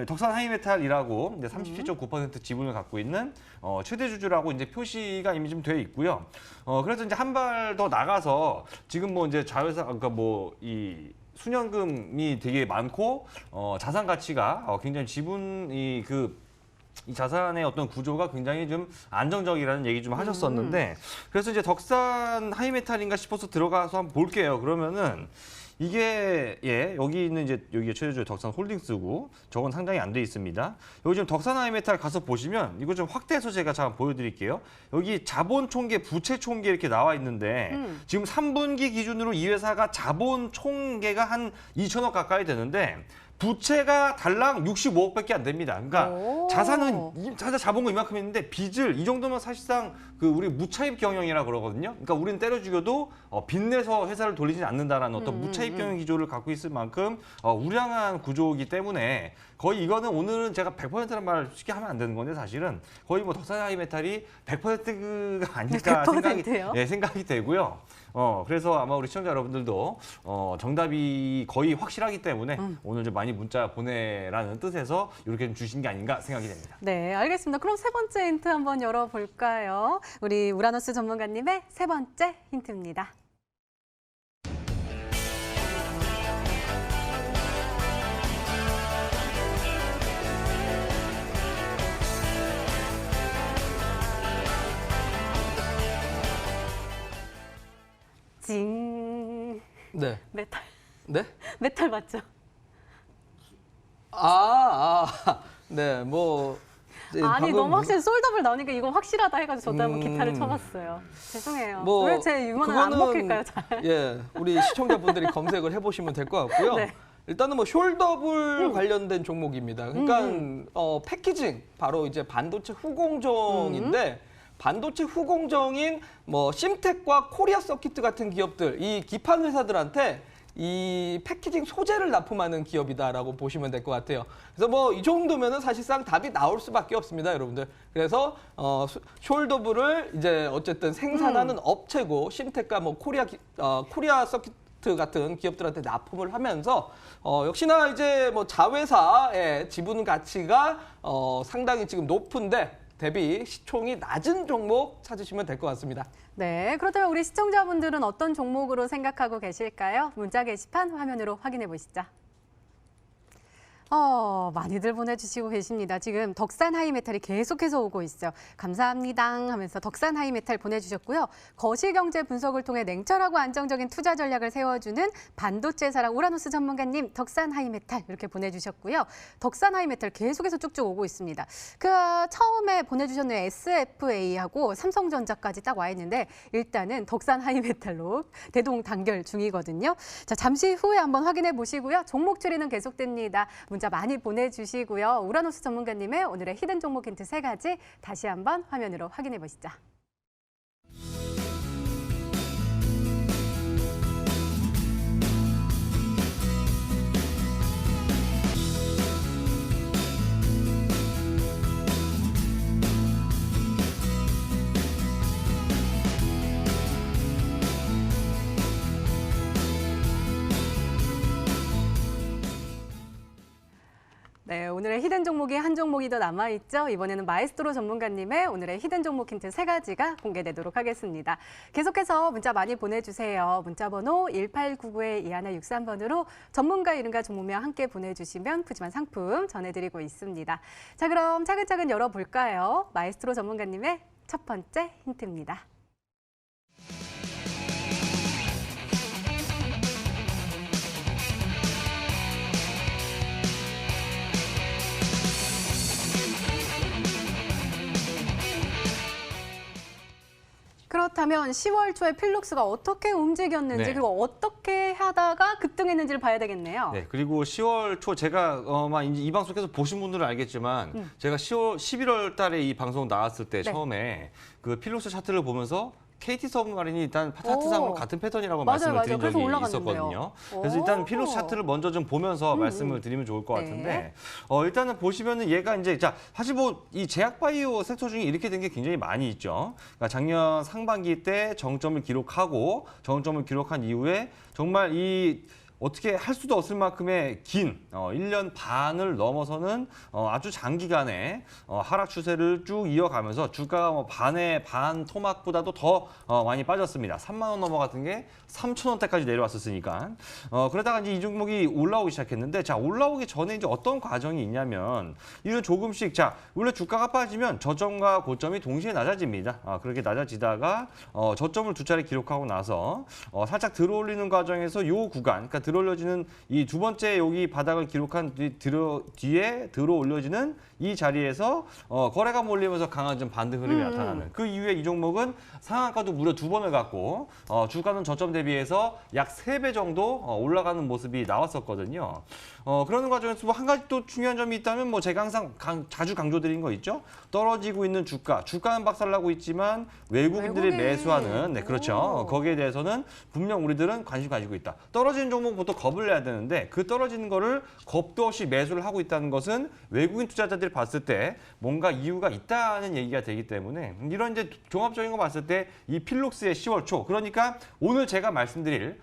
덕산 하이메탈이라고 이제 37.9% 지분을 갖고 있는 최대 주주라고 이제 표시가 이미 좀 되어 있고요. 그래서 이제 한 발 더 나가서 지금 뭐 이제 자회사 그러니까 뭐 이 수년금이 되게 많고 자산 가치가 굉장히 지분이 이 자산의 어떤 구조가 굉장히 좀 안정적이라는 얘기 좀 하셨었는데 그래서 이제 덕산 하이메탈인가 싶어서 들어가서 한번 볼게요. 그러면은 이게 여기 있는 이제 여기에 최대주주 덕산 홀딩스고 저건 상장이 안 돼 있습니다. 여기 지금 덕산 하이메탈 가서 보시면 이거 좀 확대해서 제가 잠깐 보여드릴게요. 여기 자본 총계, 부채 총계 이렇게 나와 있는데 지금 3분기 기준으로 이 회사가 자본 총계가 한 2천억 가까이 되는데 부채가 달랑 65억밖에 안 됩니다. 그러니까 오. 자산은 자본금 이만큼 있는데 빚을 이 정도면 사실상 그 우리 무차입 경영이라 그러거든요. 그러니까 우리는 때려 죽여도 빚내서 회사를 돌리지 않는다라는 어떤 무차입 경영 기조를 갖고 있을 만큼 우량한 구조이기 때문에 거의 이거는 오늘은 제가 100%란 말을 쉽게 하면 안 되는 건데 사실은 거의 뭐 덕산 하이메탈이 100%가 아닐까 100%요? 생각이 되고요. 그래서 아마 우리 시청자 여러분들도 정답이 거의 확실하기 때문에 오늘 좀 많이 문자 보내라는 뜻에서 이렇게 좀 주신 게 아닌가 생각이 됩니다. 네, 알겠습니다. 그럼 세 번째 힌트 한번 열어볼까요? 우리 우라노스 전문가님의 세 번째 힌트입니다. 징. 네. 메탈. 네? 메탈 맞죠? 네, 뭐 이제 아니 방금 너무 확실히 솔더블 나오니까 이거 확실하다 해가지고 저도 한번 기타를 쳐봤어요. 죄송해요. 뭐 왜 제 유머는 안 먹힐까요, 잘? 예, 우리 시청자분들이 검색을 해보시면 될 것 같고요. 네. 일단은 뭐 숄더블 관련된 종목입니다. 그러니까 패키징 바로 이제 반도체 후공정인데 반도체 후공정인 뭐 심텍과 코리아 서킷 같은 기업들 이 기판 회사들한테 이 패키징 소재를 납품하는 기업이다라고 보시면 될 것 같아요. 그래서 뭐 이 정도면은 사실상 답이 나올 수밖에 없습니다, 여러분들. 그래서 숄더블을 이제 어쨌든 생산하는 업체고 심텍과 뭐 코리아 서킷 같은 기업들한테 납품을 하면서 역시나 이제 뭐 자회사의 지분 가치가 상당히 지금 높은데 대비 시총이 낮은 종목 찾으시면 될 것 같습니다. 네, 그렇다면 우리 시청자분들은 어떤 종목으로 생각하고 계실까요? 문자 게시판 화면으로 확인해 보시죠. 많이들 보내주시고 계십니다. 지금 덕산 하이메탈이 계속해서 오고 있어요. 감사합니다 하면서 덕산 하이메탈 보내주셨고요. 거시경제 분석을 통해 냉철하고 안정적인 투자 전략을 세워주는 반도체 사랑 우라노스 전문가님 덕산 하이메탈 이렇게 보내주셨고요. 덕산 하이메탈 계속해서 쭉쭉 오고 있습니다. 그 처음에 보내주셨는 SFA하고 삼성전자까지 딱 와 있는데 일단은 덕산 하이메탈로 대동단결 중이거든요. 자, 잠시 후에 한번 확인해 보시고요. 종목 추리는 계속됩니다. 문자 많이 보내주시고요. 우라노스 전문가님의 오늘의 히든 종목 힌트 3가지 다시 한번 화면으로 확인해 보시죠. 네, 오늘의 히든 종목이 한 종목이 더 남아있죠. 이번에는 마에스트로 전문가님의 오늘의 히든 종목 힌트 3가지가 공개되도록 하겠습니다. 계속해서 문자 많이 보내주세요. 문자번호 1899-2163번으로 전문가 이름과 종목명 함께 보내주시면 푸짐한 상품 전해드리고 있습니다. 자, 그럼 차근차근 열어볼까요? 마에스트로 전문가님의 첫 번째 힌트입니다. 그렇다면 10월 초에 필룩스가 어떻게 움직였는지 네. 그리고 어떻게 하다가 급등했는지를 봐야 되겠네요. 네, 그리고 10월 초 제가 이제 이 방송 계속 보신 분들은 알겠지만 제가 11월 달에 이 방송 나왔을 때 네. 처음에 그 필룩스 차트를 보면서 KT 서브마린이 일단 오. 차트상으로 같은 패턴이라고 맞아요, 말씀을 맞아요. 드린 그래서 적이 올라갔는데요. 있었거든요. 그래서 일단 필룩스 차트를 먼저 좀 보면서 말씀을 드리면 좋을 것 네. 같은데 일단은 보시면은 얘가 이제 사실 뭐 이 제약바이오 섹터 중에 이렇게 된 게 굉장히 많이 있죠. 그러니까 작년 상반기 때 정점을 기록하고 정점을 기록한 이후에 정말 이 어떻게 할 수도 없을 만큼의 긴 1년 반을 넘어서는 아주 장기간의 하락 추세를 쭉 이어가면서 주가가 뭐 반 토막보다도 더 많이 빠졌습니다. 3만 원 넘어갔던 게 3천 원대까지 내려왔었으니까. 그러다가 이제 이 종목이 올라오기 시작했는데 자, 올라오기 전에 이제 어떤 과정이 있냐면 이런 조금씩 원래 주가가 빠지면 저점과 고점이 동시에 낮아집니다. 그렇게 낮아지다가 저점을 두 차례 기록하고 나서 살짝 들어올리는 과정에서 요 구간, 그러니까 들어올려지는 이 두 번째 여기 바닥을 기록한 뒤에 들어올려지는 이 자리에서 거래가 몰리면서 강한 좀 반등 흐름이 나타나는 그 이후에 이 종목은 상한가도 무려 2번을 갔고 주가는 저점 대비해서 약 3배 정도 올라가는 모습이 나왔었거든요. 그러는 과정에서 뭐 한 가지 또 중요한 점이 있다면 뭐 제가 항상 자주 강조드린 거 있죠. 떨어지고 있는 주가는 박살나고 있지만 외국인들이 매수하는 그렇죠. 거기에 대해서는 분명 우리들은 관심 가지고 있다. 떨어지는 종목부터 겁을 내야 되는데 그 떨어지는 거를 겁도 없이 매수를 하고 있다는 것은 외국인 투자자들이 봤을 때 뭔가 이유가 있다는 얘기가 되기 때문에 이런 이제 종합적인 거 봤을 때 이 필룩스의 10월 초 그러니까 오늘 제가 말씀드릴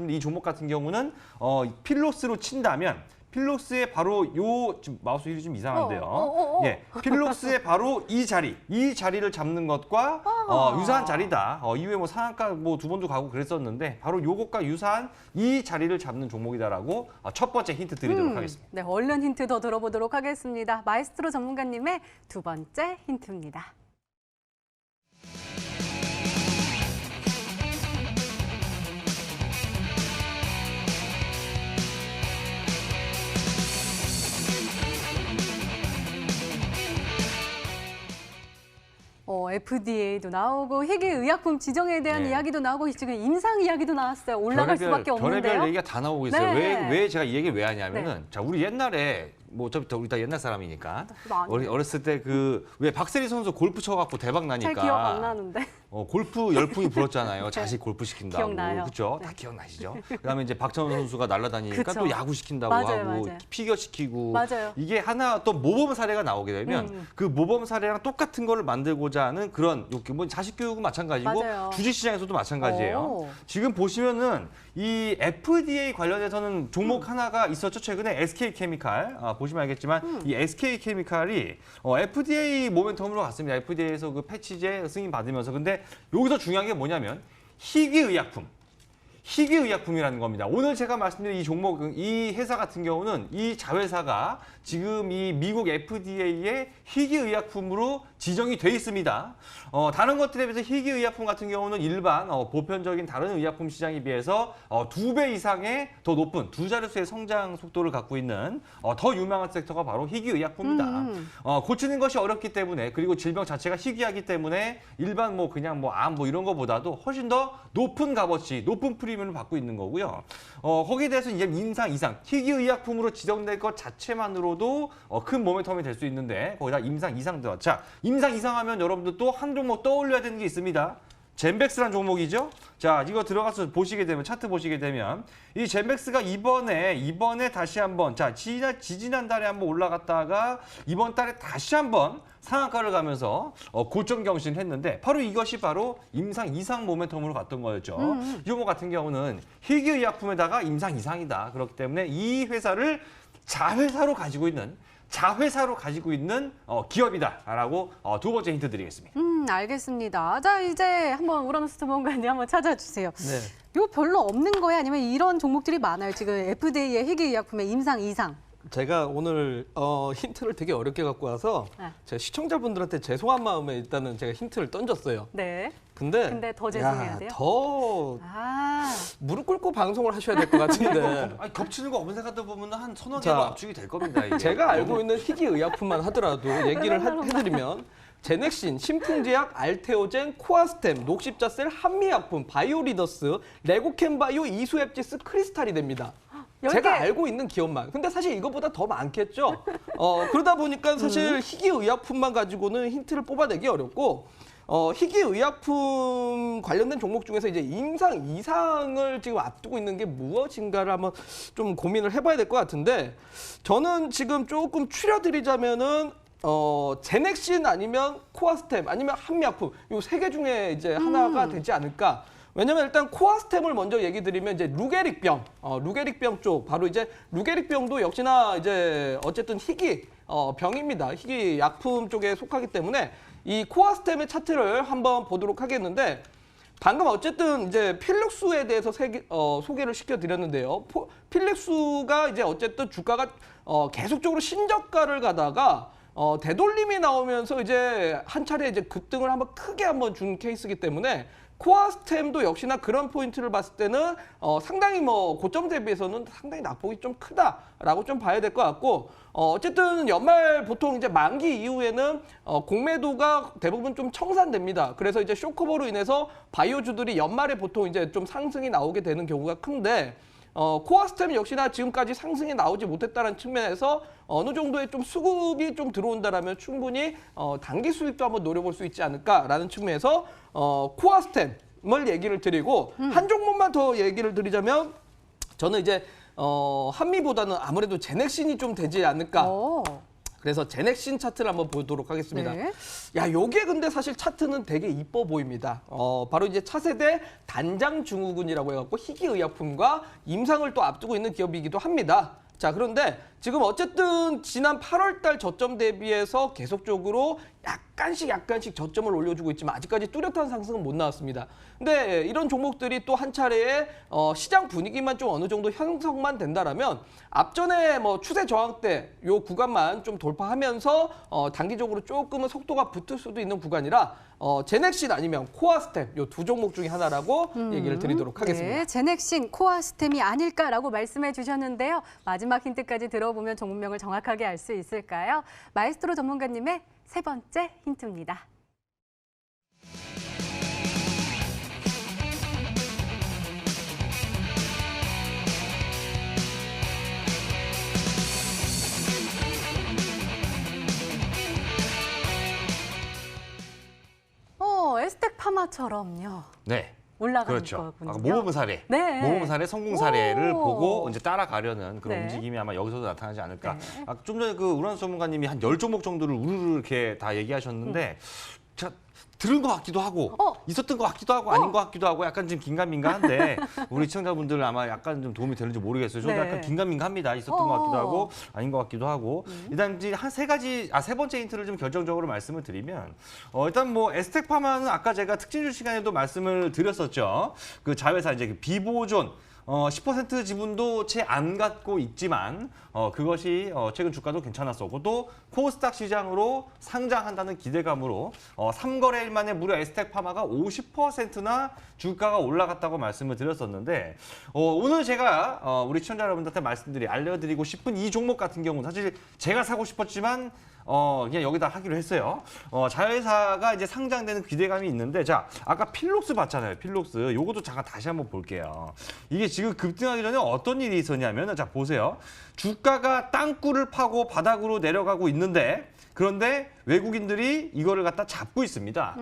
이 종목 같은 경우는 필룩스로 친다면 필룩스의 바로 지금 마우스 휠이 좀 이상한데요. 예, 필룩스의 바로 이 자리를 잡는 것과 유사한 자리다. 이후에 뭐 상한가 뭐 2번도 가고 그랬었는데 바로 요것과 유사한 이 자리를 잡는 종목이다라고 첫 번째 힌트 드리도록 하겠습니다. 네, 얼른 힌트 더 들어보도록 하겠습니다. 마에스트로 전문가님의 두 번째 힌트입니다. FDA도 나오고 희귀의약품 지정에 대한 네. 이야기도 나오고 지금 임상 이야기도 나왔어요. 올라갈 수밖에 없는데요. 별의별 얘기가 다 나오고 있어요. 네. 왜 제가 이 얘기를 왜 하냐면은 자, 우리 옛날에 뭐 어차피 우리 다 옛날 사람이니까 어렸을 때 왜 박세리 선수 골프 쳐갖고 대박 나니까 잘 기억 안 나는데. 골프 열풍이 불었잖아요. 자식 골프 시킨다고. 기억나요. 그렇죠? 다 기억나시죠? 그다음에 이제 박찬호 선수가 날아다니니까 그쵸. 또 야구 시킨다고 맞아요, 하고 맞아요. 피겨 시키고 맞아요. 이게 하나 또 모범 사례가 나오게 되면 그 모범 사례랑 똑같은 거를 만들고자 하는 그런 뭐 자식 교육은 마찬가지고 맞아요. 주식 시장에서도 마찬가지예요. 오. 지금 보시면은 이 FDA 관련해서는 종목 하나가 있었죠. 최근에 SK케미칼 보시면 알겠지만 이 SK케미칼이 FDA 모멘텀으로 갔습니다. FDA에서 그 패치제 승인 받으면서 근데 여기서 중요한 게 뭐냐면 희귀의약품이라는 겁니다. 오늘 제가 말씀드린 이 종목, 이 회사 같은 경우는 이 자회사가 지금 이 미국 FDA의 희귀의약품으로 지정이 돼 있습니다. 다른 것들에 비해서 희귀의약품 같은 경우는 일반 보편적인 다른 의약품 시장에 비해서 2배 이상의 더 높은 두 자릿수의 성장 속도를 갖고 있는 더 유명한 섹터가 바로 희귀의약품이다. 고치는 것이 어렵기 때문에 그리고 질병 자체가 희귀하기 때문에 일반 뭐 그냥 뭐 암 뭐 이런 것보다도 훨씬 더 높은 값어치, 높은 프리미엄을 받고 있는 거고요. 거기에 대해서 이제 임상 이상, 희귀의약품으로 지정될 것 자체만으로도 큰 모멘텀이 될 수 있는데 거기다 임상 이상 들어. 자, 임상 이상하면 여러분들 또 한 종목 떠올려야 되는 게 있습니다. 젠백스란 종목이죠. 자, 이거 들어가서 보시게 되면 차트 보시게 되면 이 젠백스가 이번에 다시 한번 지지난 달에 한번 올라갔다가 이번 달에 다시 한번 상한가를 가면서 고점 경신했는데 바로 이것이 바로 임상 이상 모멘텀으로 갔던 거였죠. 이 종목 같은 경우는 희귀의약품에다가 임상 이상이다. 그렇기 때문에 이 회사를 자회사로 가지고 있는 기업이다라고 두 번째 힌트 드리겠습니다. 알겠습니다. 자, 이제 한번 우라노스 전문가님 한번 찾아주세요. 네. 이거 별로 없는 거예요? 아니면 이런 종목들이 많아요? 지금 FDA의 희귀의약품의 임상 이상. 제가 오늘 힌트를 되게 어렵게 갖고 와서 네. 제가 시청자분들한테 죄송한 마음에 일단은 제가 힌트를 던졌어요. 네. 근데 더 죄송해야 돼요? 더 아, 무릎 꿇고 방송을 하셔야 될 것 같은데. 아니, 겹치는 거 검색하다 보면 한 서너 자, 개가 압축이 될 겁니다. 이게. 제가 알고 있는 희귀의약품만 하더라도 얘기를 해드리면 제넥신, 신풍제약, 알테오젠, 코아스템, 녹십자셀, 한미약품, 바이오리더스, 레고캠바이오, 이수앱지스, 크리스탈이 됩니다. 제가 알고 있는 기업만. 근데 사실 이것보다 더 많겠죠. 그러다 보니까 사실 희귀의약품만 가지고는 힌트를 뽑아내기 어렵고 희귀의약품 관련된 종목 중에서 이제 임상 이상을 지금 앞두고 있는 게 무엇인가를 한번 좀 고민을 해봐야 될 것 같은데 저는 지금 조금 추려드리자면은 제넥신 아니면 코아스템 아니면 한미약품 이 세 개 중에 이제 하나가 되지 않을까. 왜냐면 일단 코아스템을 먼저 얘기 드리면 이제 루게릭병, 루게릭병 쪽 바로 이제 루게릭병도 역시나 이제 어쨌든 희귀 병입니다. 희귀 약품 쪽에 속하기 때문에 이 코아스템의 차트를 한번 보도록 하겠는데 방금 어쨌든 이제 필룩스에 대해서 소개를 시켜드렸는데요. 필룩스가 이제 어쨌든 주가가 계속적으로 신저가를 가다가 되돌림이 나오면서 이제 한 차례 이제 급등을 한번 크게 한번 준 케이스이기 때문에 코아스템도 역시나 그런 포인트를 봤을 때는 상당히 고점 대비해서는 상당히 낙폭이 좀 크다라고 좀 봐야 될 것 같고 어쨌든 연말 보통 이제 만기 이후에는 공매도가 대부분 좀 청산됩니다. 그래서 이제 쇼커버로 인해서 바이오주들이 연말에 보통 이제 좀 상승이 나오게 되는 경우가 큰데 코아스템 역시나 지금까지 상승이 나오지 못했다는 측면에서 어느 정도의 좀 수급이 좀 들어온다라면 충분히 단기 수익도 한번 노려볼 수 있지 않을까라는 측면에서 코아스템을 얘기를 드리고 한 종목만 더 얘기를 드리자면 저는 이제 한미보다는 아무래도 제넥신이 좀 되지 않을까. 그래서 제넥신 차트를 한번 보도록 하겠습니다. 네. 야, 요게 근데 사실 차트는 되게 이뻐 보입니다. 바로 이제 차세대 단장 증후군이라고 해갖고 희귀의약품과 임상을 또 앞두고 있는 기업이기도 합니다. 자, 그런데 지금 어쨌든 지난 8월 달 저점 대비해서 계속적으로 약간씩 저점을 올려주고 있지만 아직까지 뚜렷한 상승은 못 나왔습니다. 근데 이런 종목들이 또 한 차례에 시장 분위기만 좀 어느 정도 형성만 된다라면 앞전에 추세 저항대 요 구간만 좀 돌파하면서 단기적으로 조금은 속도가 붙을 수도 있는 구간이라 제넥신 아니면 코아스템 요 두 종목 중에 하나라고 얘기를 드리도록 하겠습니다. 네, 제넥신, 코아스템이 아닐까라고 말씀해 주셨는데요. 마지막 힌트까지 들어보면 종목명을 정확하게 알 수 있을까요? 마에스트로 전문가님의 세 번째 힌트입니다. 에스텍 파마처럼요. 네. 올라가는 그렇죠. 거군요. 아까 모범 사례, 네. 모범 사례, 성공 사례를 오. 보고 이제 따라가려는 그런 네. 움직임이 아마 여기서도 나타나지 않을까. 네. 좀 전에 그 우라노스 전문가님이 한 10종목 정도를 우르르 이렇게 다 얘기하셨는데 자, 들은 것 같기도 하고 있었던 것 같기도 하고 아닌 것 같기도 하고 약간 지금 긴가민가한데 우리 시청자분들 아마 약간 좀 도움이 되는지 모르겠어요. 저도 네. 약간 긴가민가합니다. 있었던 것 같기도 하고 아닌 것 같기도 하고 일단 이제 한 세 번째 힌트를 좀 결정적으로 말씀을 드리면 일단 에스텍 파마는 아까 제가 특징주 시간에도 말씀을 드렸었죠. 그 자회사 이제 그 비보존 10% 지분도 채 안 갖고 있지만 그것이 최근 주가도 괜찮았었고 또 코스닥 시장으로 상장한다는 기대감으로 3거래일 만에 무려 에스텍 파마가 50%나 주가가 올라갔다고 말씀을 드렸었는데 오늘 제가 우리 시청자 여러분들한테 알려드리고 싶은 이 종목 같은 경우는 사실 제가 사고 싶었지만 그냥 여기다 하기로 했어요. 자회사가 이제 상장되는 기대감이 있는데, 자, 아까 필록스 봤잖아요. 필록스. 요것도 잠깐 다시 한번 볼게요. 이게 지금 급등하기 전에 어떤 일이 있었냐면, 자, 보세요. 주가가 땅굴을 파고 바닥으로 내려가고 있는데, 그런데 외국인들이 이거를 갖다 잡고 있습니다.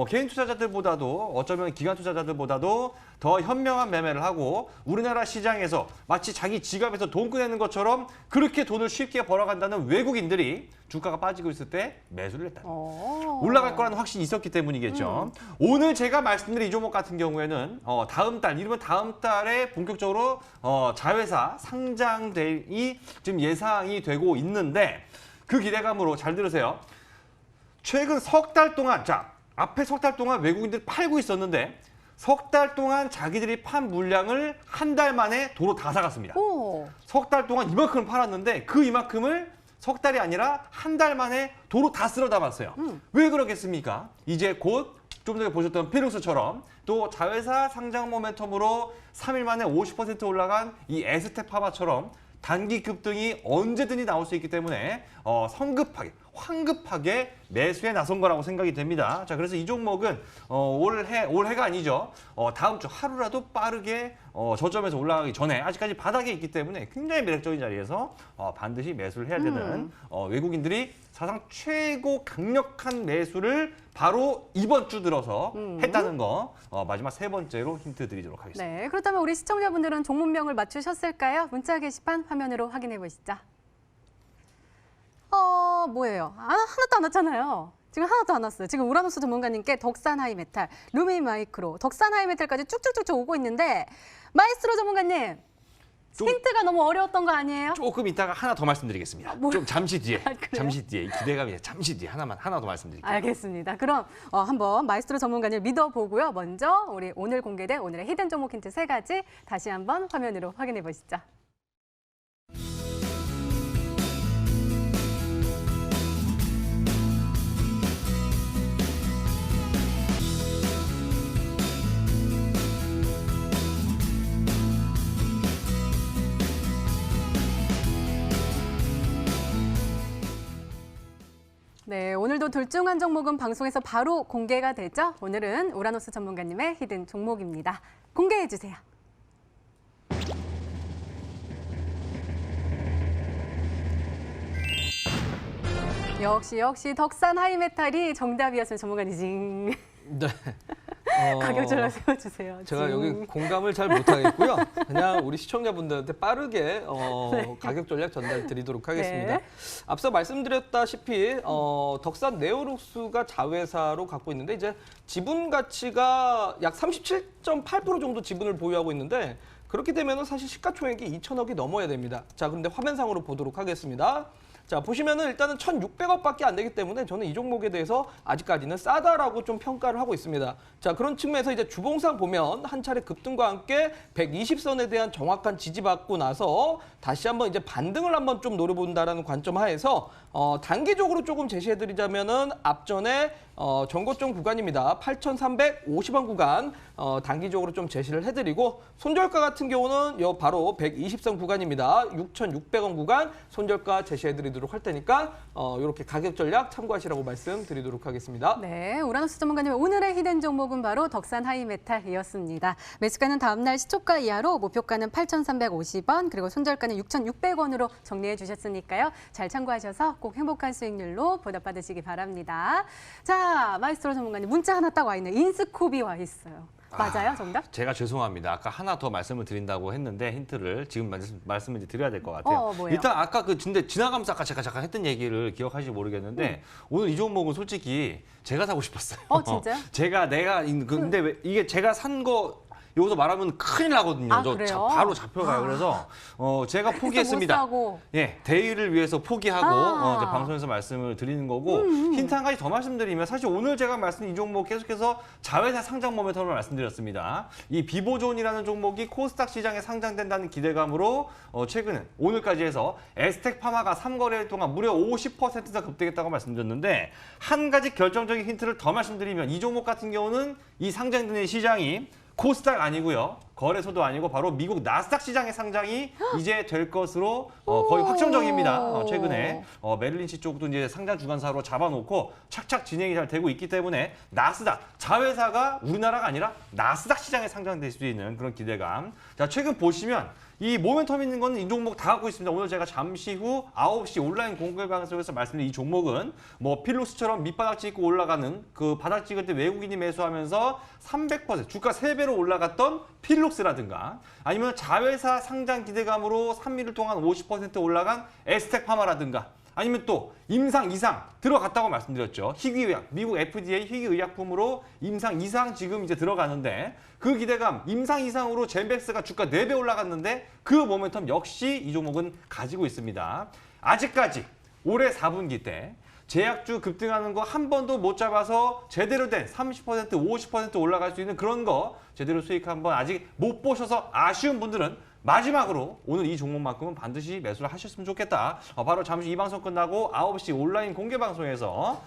개인 투자자들보다도 어쩌면 기관 투자자들보다도 더 현명한 매매를 하고 우리나라 시장에서 마치 자기 지갑에서 돈 꺼내는 것처럼 그렇게 돈을 쉽게 벌어간다는 외국인들이 주가가 빠지고 있을 때 매수를 했다. 올라갈 거라는 확신이 있었기 때문이겠죠. 오늘 제가 말씀드린 이 종목 같은 경우에는 다음 달, 이르면 다음 달에 본격적으로 자회사 상장이 지금 예상이 되고 있는데 그 기대감으로 잘 들으세요. 최근 석 달 동안, 자, 앞에 석 달 동안 외국인들이 팔고 있었는데 석 달 동안 자기들이 판 물량을 한 달 만에 도로 다 사갔습니다. 석 달 동안 이만큼 팔았는데 그 이만큼을 석 달이 아니라 한 달 만에 도로 다 쓸어 담았어요. 왜 그러겠습니까? 이제 곧 좀 전에 보셨던 피룩스처럼 또 자회사 상장 모멘텀으로 3일 만에 50% 올라간 이 에스테파마처럼 단기 급등이 언제든지 나올 수 있기 때문에 성급하게, 황급하게 매수에 나선 거라고 생각이 됩니다. 자, 그래서 이 종목은 올해가 아니죠. 다음 주 하루라도 빠르게 저점에서 올라가기 전에 아직까지 바닥에 있기 때문에 굉장히 매력적인 자리에서 반드시 매수를 해야 되는 외국인들이 사상 최고 강력한 매수를 바로 이번 주 들어서 했다는 거 마지막 세 번째로 힌트 드리도록 하겠습니다. 네, 그렇다면 우리 시청자분들은 종목명을 맞추셨을까요? 문자 게시판 화면으로 확인해 보시죠. 뭐예요? 하나도 안 왔잖아요. 지금 하나도 안 왔어요. 지금 우라노스 전문가님께 덕산 하이메탈, 루미 마이크로, 덕산 하이메탈까지 쭉쭉쭉쭉 오고 있는데 마이스트로 전문가님, 힌트가 너무 어려웠던 거 아니에요? 조금 이따가 하나 더 말씀드리겠습니다. 좀 잠시 뒤에, 그래요? 잠시 뒤에 이 기대감이 잠시 뒤에 하나 더 말씀드릴게요. 알겠습니다. 그럼 한번 마이스트로 전문가님 믿어보고요. 먼저 우리 오늘 공개된 오늘의 히든 종목 힌트 3가지 다시 한번 화면으로 확인해 보시죠. 네, 오늘도 둘 중 한 종목은 방송에서 바로 공개가 되죠. 오늘은 우라노스 전문가님의 히든 종목입니다. 공개해 주세요. 역시 덕산 하이메탈이 정답이었어요, 전문가님. 네. 가격 전략 세워주세요. 제가 여기 공감을 잘 못하겠고요. 그냥 우리 시청자분들한테 빠르게 가격 전략 전달 드리도록 하겠습니다. 네. 앞서 말씀드렸다시피 덕산 네오룩스가 자회사로 갖고 있는데 이제 지분 가치가 약 37.8% 정도 지분을 보유하고 있는데 그렇게 되면 사실 시가총액이 2천억이 넘어야 됩니다. 자, 그런데 화면상으로 보도록 하겠습니다. 자, 보시면은 일단은 1,600억밖에 안 되기 때문에 저는 이 종목에 대해서 아직까지는 싸다라고 좀 평가를 하고 있습니다. 자, 그런 측면에서 이제 주봉상 보면 한 차례 급등과 함께 120선에 대한 정확한 지지받고 나서 다시 한번 이제 반등을 한번 좀 노려본다라는 관점 하에서 단기적으로 조금 제시해드리자면은 앞전에 전고점 구간입니다. 8,350원 구간 단기적으로 좀 제시를 해드리고 손절가 같은 경우는 바로 120선 구간입니다. 6,600원 구간 손절가 제시해드리도록 할 테니까 이렇게 가격 전략 참고하시라고 말씀드리도록 하겠습니다. 네, 우라노스 전문가님 오늘의 히든 종목은 바로 덕산 하이메탈이었습니다. 매수가는 다음 날 시초가 이하로 목표가는 8,350원 그리고 손절가는 6,600원으로 정리해 주셨으니까요. 잘 참고하셔서 꼭 행복한 수익률로 보답받으시기 바랍니다. 자, 마이스트로 전문가님 문자 하나 딱 와 있네요. 인스코비 와 있어요. 맞아요, 정답? 제가 죄송합니다. 아까 하나 더 말씀을 드린다고 했는데 힌트를 지금 말씀을 드려야 될 것 같아요. 뭐예요? 일단 아까 근데 지나가면서 아까 제가 잠깐 했던 얘기를 기억하실지 모르겠는데 오늘 이 종목은 솔직히 제가 사고 싶었어요. 진짜요? 근데 왜 이게 제가 산 거 여기서 말하면 큰일 나거든요. 그래요? 바로 잡혀가요. 그래서 제가 포기했습니다. 못 사고. 예, 대의를 위해서 포기하고 이제 방송에서 말씀을 드리는 거고 힌트 한 가지 더 말씀드리면 사실 오늘 제가 말씀드린 이 종목 계속해서 자회사 상장 모멘텀을 말씀드렸습니다. 이 비보존이라는 종목이 코스닥 시장에 상장된다는 기대감으로 최근 오늘까지 해서 에스텍 파마가 3거래일 동안 무려 50%나 급등했다고 말씀드렸는데 한 가지 결정적인 힌트를 더 말씀드리면 이 종목 같은 경우는 이 상장되는 시장이 코스닥 아니고요. 거래소도 아니고 바로 미국 나스닥 시장의 상장이 이제 될 것으로 거의 확정적입니다. 최근에 메릴린치 쪽도 이제 상장 주관사로 잡아놓고 착착 진행이 잘 되고 있기 때문에 나스닥 자회사가 우리나라가 아니라 나스닥 시장에 상장될 수 있는 그런 기대감. 자, 최근 보시면 이 모멘텀 있는 거는 이 종목 다 갖고 있습니다. 오늘 제가 잠시 후 9시 온라인 공개 방송에서 말씀드린 이 종목은 뭐 필로스처럼 밑바닥 찍고 올라가는 그 바닥 찍을 때 외국인이 매수하면서 300% 주가 3배로 올라갔던 필록스라든가 아니면 자회사 상장 기대감으로 3일을 동안 50% 올라간 에스텍파마라든가 아니면 또 임상 이상 들어갔다고 말씀드렸죠. 희귀의약, 미국 FDA 희귀의약품으로 임상 이상 지금 이제 들어가는데 그 기대감 임상 이상으로 젠백스가 주가 4배 올라갔는데 그 모멘텀 역시 이 종목은 가지고 있습니다. 아직까지 올해 4분기 때 제약주 급등하는 거 한 번도 못 잡아서 제대로 된 30%, 50% 올라갈 수 있는 그런 거 제대로 수익 한번 아직 못 보셔서 아쉬운 분들은 마지막으로 오늘 이 종목만큼은 반드시 매수를 하셨으면 좋겠다. 바로 잠시 이 방송 끝나고 9시 온라인 공개 방송에서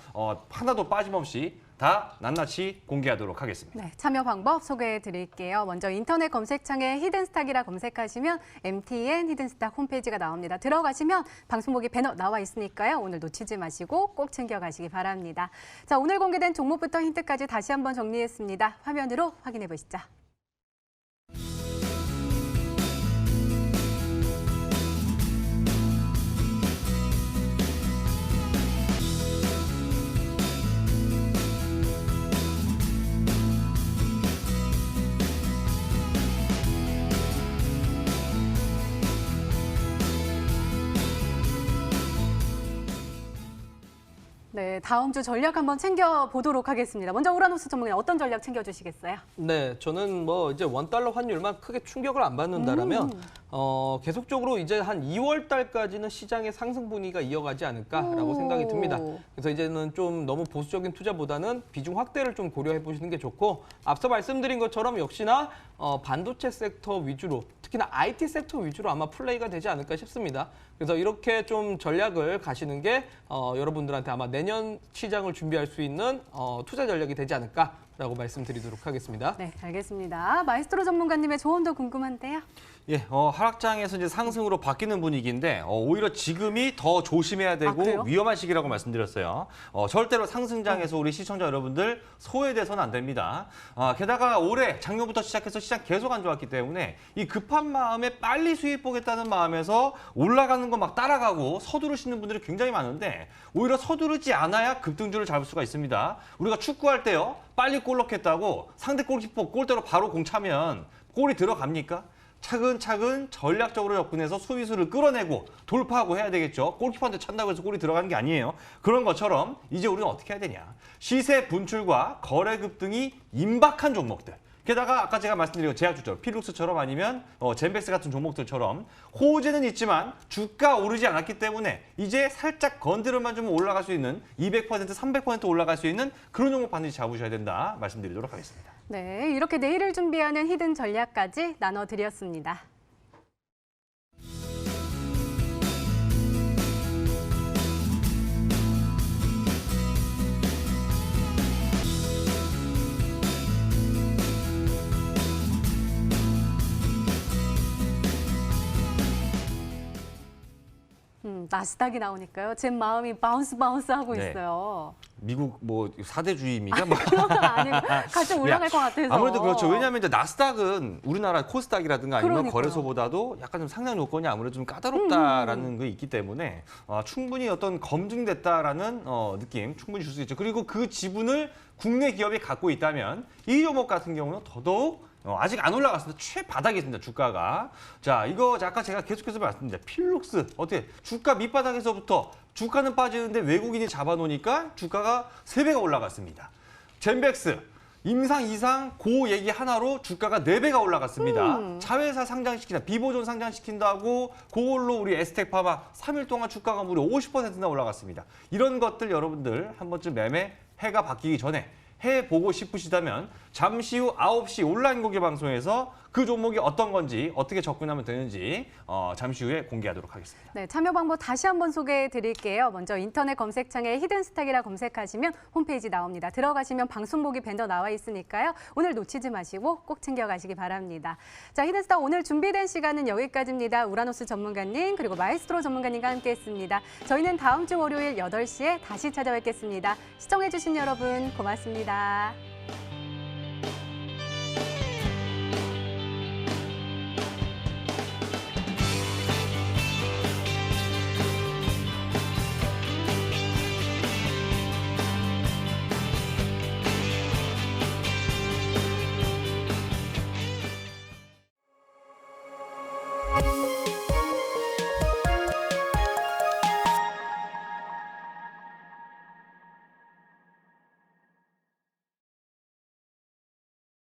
하나도 빠짐없이 다 낱낱이 공개하도록 하겠습니다. 네, 참여 방법 소개해 드릴게요. 먼저 인터넷 검색창에 히든스탁이라 검색하시면 MTN 히든스탁 홈페이지가 나옵니다. 들어가시면 방송국이 배너 나와 있으니까요. 오늘 놓치지 마시고 꼭 챙겨가시기 바랍니다. 자, 오늘 공개된 종목부터 힌트까지 다시 한번 정리했습니다. 화면으로 확인해 보시죠. 네, 다음 주 전략 한번 챙겨보도록 하겠습니다. 먼저 우라노스 전문가님 어떤 전략 챙겨주시겠어요? 네, 저는 뭐 이제 원달러 환율만 크게 충격을 안 받는다라면 계속적으로 이제 한 2월 달까지는 시장의 상승 분위기가 이어가지 않을까라고 생각이 듭니다. 그래서 이제는 좀 너무 보수적인 투자보다는 비중 확대를 좀 고려해 보시는 게 좋고 앞서 말씀드린 것처럼 역시나 반도체 섹터 위주로 특히나 IT 섹터 위주로 아마 플레이가 되지 않을까 싶습니다. 그래서 이렇게 좀 전략을 가시는 게 여러분들한테 아마 내년 시장을 준비할 수 있는 투자 전략이 되지 않을까라고 말씀드리도록 하겠습니다. 네, 알겠습니다. 마이스트로 전문가님의 조언도 궁금한데요. 예, 하락장에서 이제 상승으로 바뀌는 분위기인데 오히려 지금이 더 조심해야 되고 그래요? 위험한 시기라고 말씀드렸어요. 절대로 상승장에서 우리 시청자 여러분들 소외돼서는 안 됩니다. 게다가 올해 작년부터 시작해서 시장 계속 안 좋았기 때문에 이 급한 마음에 빨리 수익 보겠다는 마음에서 올라가는 거 막 따라가고 서두르시는 분들이 굉장히 많은데 오히려 서두르지 않아야 급등주를 잡을 수가 있습니다. 우리가 축구할 때요, 빨리 골 넣겠다고 상대 골키퍼 골대로 바로 공 차면 골이 들어갑니까? 차근차근 전략적으로 접근해서 수비수를 끌어내고 돌파하고 해야 되겠죠. 골키퍼한테 찬다고 해서 골이 들어가는 게 아니에요. 그런 것처럼 이제 우리는 어떻게 해야 되냐. 시세 분출과 거래 급등이 임박한 종목들. 게다가 아까 제가 말씀드린 제약주처럼 필룩스처럼 아니면 젠백스 같은 종목들처럼 호재는 있지만 주가 오르지 않았기 때문에 이제 살짝 건드려만 좀 올라갈 수 있는 200%, 300% 올라갈 수 있는 그런 종목 반드시 잡으셔야 된다 말씀드리도록 하겠습니다. 네, 이렇게 내일을 준비하는 히든 전략까지 나눠드렸습니다. 나스닥이 나오니까요. 제 마음이 바운스 하고 네. 있어요. 미국 뭐 4대주의입니까? 뭐. 그런 건 아니고 같이 올라갈 것 같아서. 아무래도 그렇죠. 왜냐하면 이제 나스닥은 우리나라 코스닥이라든가 아니면 그러니까요. 거래소보다도 약간 좀 상장 요건이 아무래도 좀 까다롭다라는 게 있기 때문에 충분히 어떤 검증됐다라는 느낌 충분히 줄 수 있죠. 그리고 그 지분을 국내 기업이 갖고 있다면 이 종목 같은 경우는 더더욱 아직 안 올라갔습니다. 최바닥에 있습니다. 주가가. 자, 이거 아까 제가 계속해서 말씀드립니다. 필룩스 어떻게 주가 밑바닥에서부터 주가는 빠지는데 외국인이 잡아놓으니까 주가가 3배가 올라갔습니다. 젠백스 임상 이상 고 얘기 하나로 주가가 4배가 올라갔습니다. 자회사 상장시킨다, 비보존 상장시킨다고 그걸로 우리 에스텍파마 3일 동안 주가가 무려 50%나 올라갔습니다. 이런 것들 여러분들 한 번쯤 매매 해가 바뀌기 전에 해보고 싶으시다면 잠시 후 9시 온라인 공개 방송에서 그 종목이 어떤 건지 어떻게 접근하면 되는지 잠시 후에 공개하도록 하겠습니다. 네, 참여 방법 다시 한번 소개해 드릴게요. 먼저 인터넷 검색창에 히든스탁이라 검색하시면 홈페이지 나옵니다. 들어가시면 방송 보기 배너 나와 있으니까요. 오늘 놓치지 마시고 꼭 챙겨가시기 바랍니다. 자, 히든스탁 오늘 준비된 시간은 여기까지입니다. 우라노스 전문가님 그리고 마에스트로 전문가님과 함께했습니다. 저희는 다음 주 월요일 8시에 다시 찾아뵙겠습니다. 시청해주신 여러분 고맙습니다.